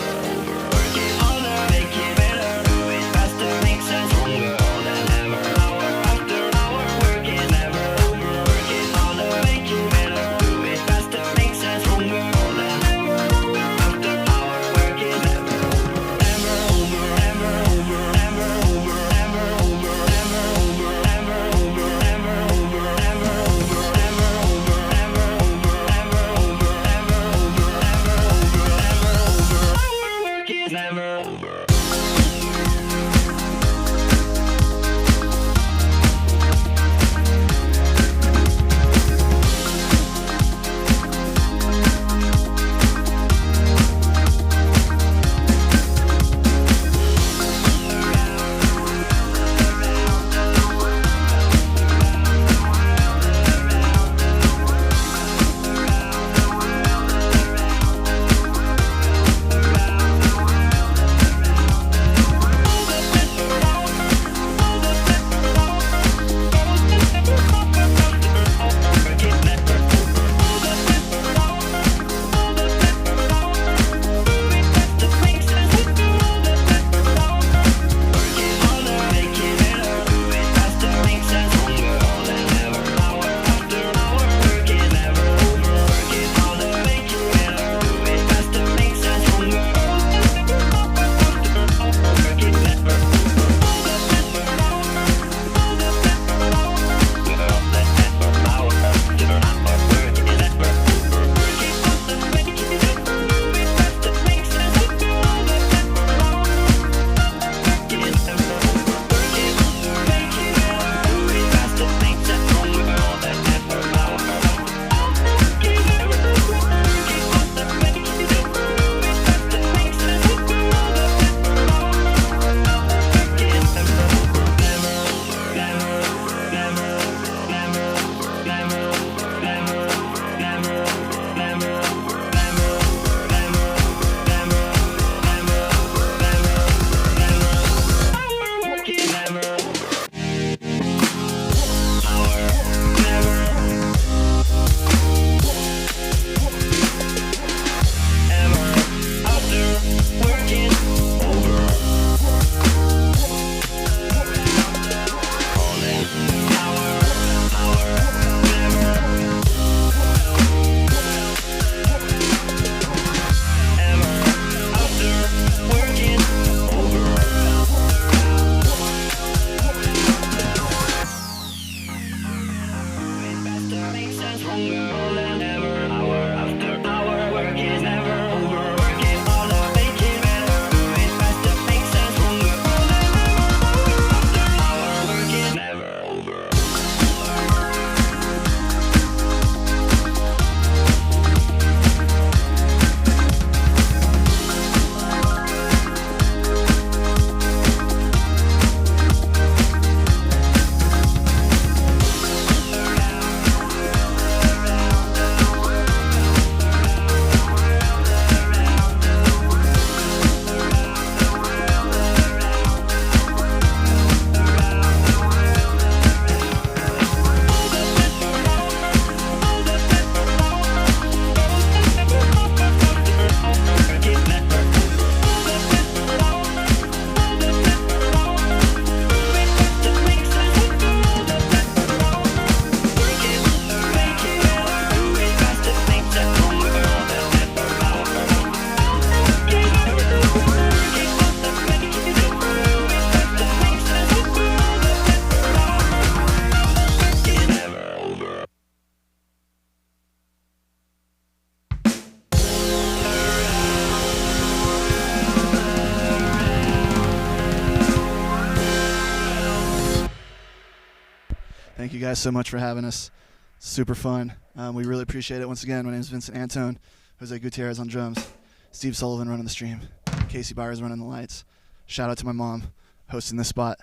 you guys so much for having us. Super fun. We really appreciate it. Once again, my name is Vincent Antone. Jose Gutierrez on drums. Steve Sullivan running the stream. Casey Byers running the lights. Shout out to my mom hosting this spot.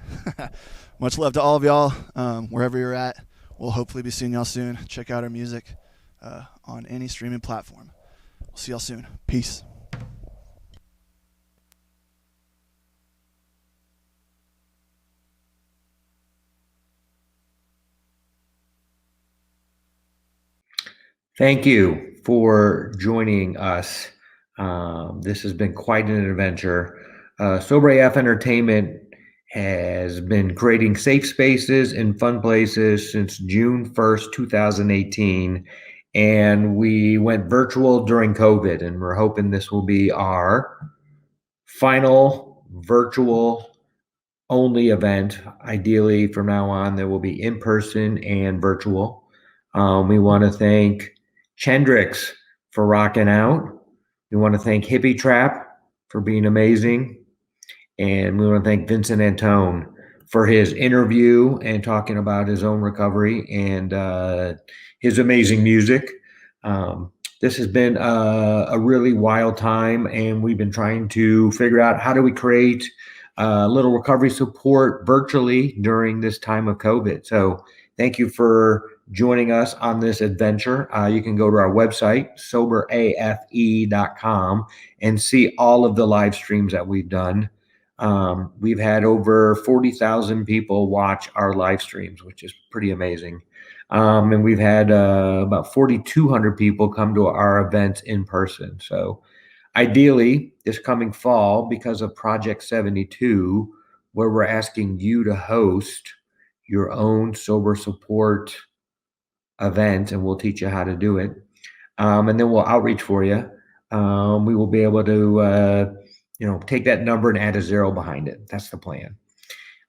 Much love to all of y'all, wherever you're at. We'll hopefully be seeing y'all soon. Check out our music on any streaming platform. We'll see y'all soon. Peace. Thank you for joining us. This has been quite an adventure. Sober AF Entertainment has been creating safe spaces and fun places since June 1st, 2018. And we went virtual during COVID, and we're hoping this will be our final virtual only event. Ideally, from now on, there will be in person and virtual. We want to thank Chendrix for rocking out. We want to thank Hippie Trap for being amazing. And we want to thank Vincent Antone for his interview and talking about his own recovery and his amazing music. This has been a really wild time, and we've been trying to figure out how do we create a little recovery support virtually during this time of COVID. So thank you for joining us on this adventure. You can go to our website, soberafe.com, and see all of the live streams that we've done. We've had over 40,000 people watch our live streams, which is pretty amazing. And we've had about 4,200 people come to our events in person. So ideally, this coming fall, because of Project 72, where we're asking you to host your own sober support event, and we'll teach you how to do it. And then we'll outreach for you. We will be able to, take that number and add a 0 behind it. That's the plan.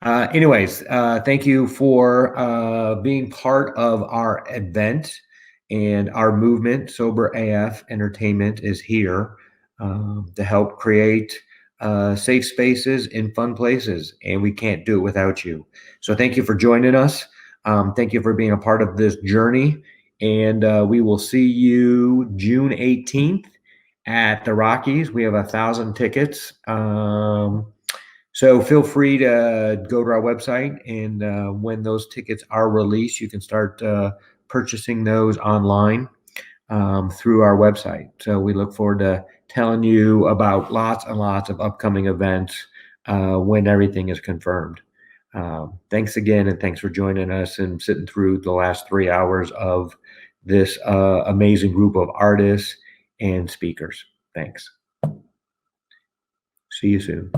Anyways, thank you for being part of our event and our movement. Sober AF Entertainment is here to help create safe spaces in fun places, and we can't do it without you. So thank you for joining us. Thank you for being a part of this journey, and we will see you June 18th at the Rockies. We have 1,000 tickets. So feel free to go to our website, and when those tickets are released, you can start purchasing those online through our website. So we look forward to telling you about lots and lots of upcoming events when everything is confirmed. Thanks again, and thanks for joining us and sitting through the last 3 hours of this amazing group of artists and speakers. Thanks. See you soon.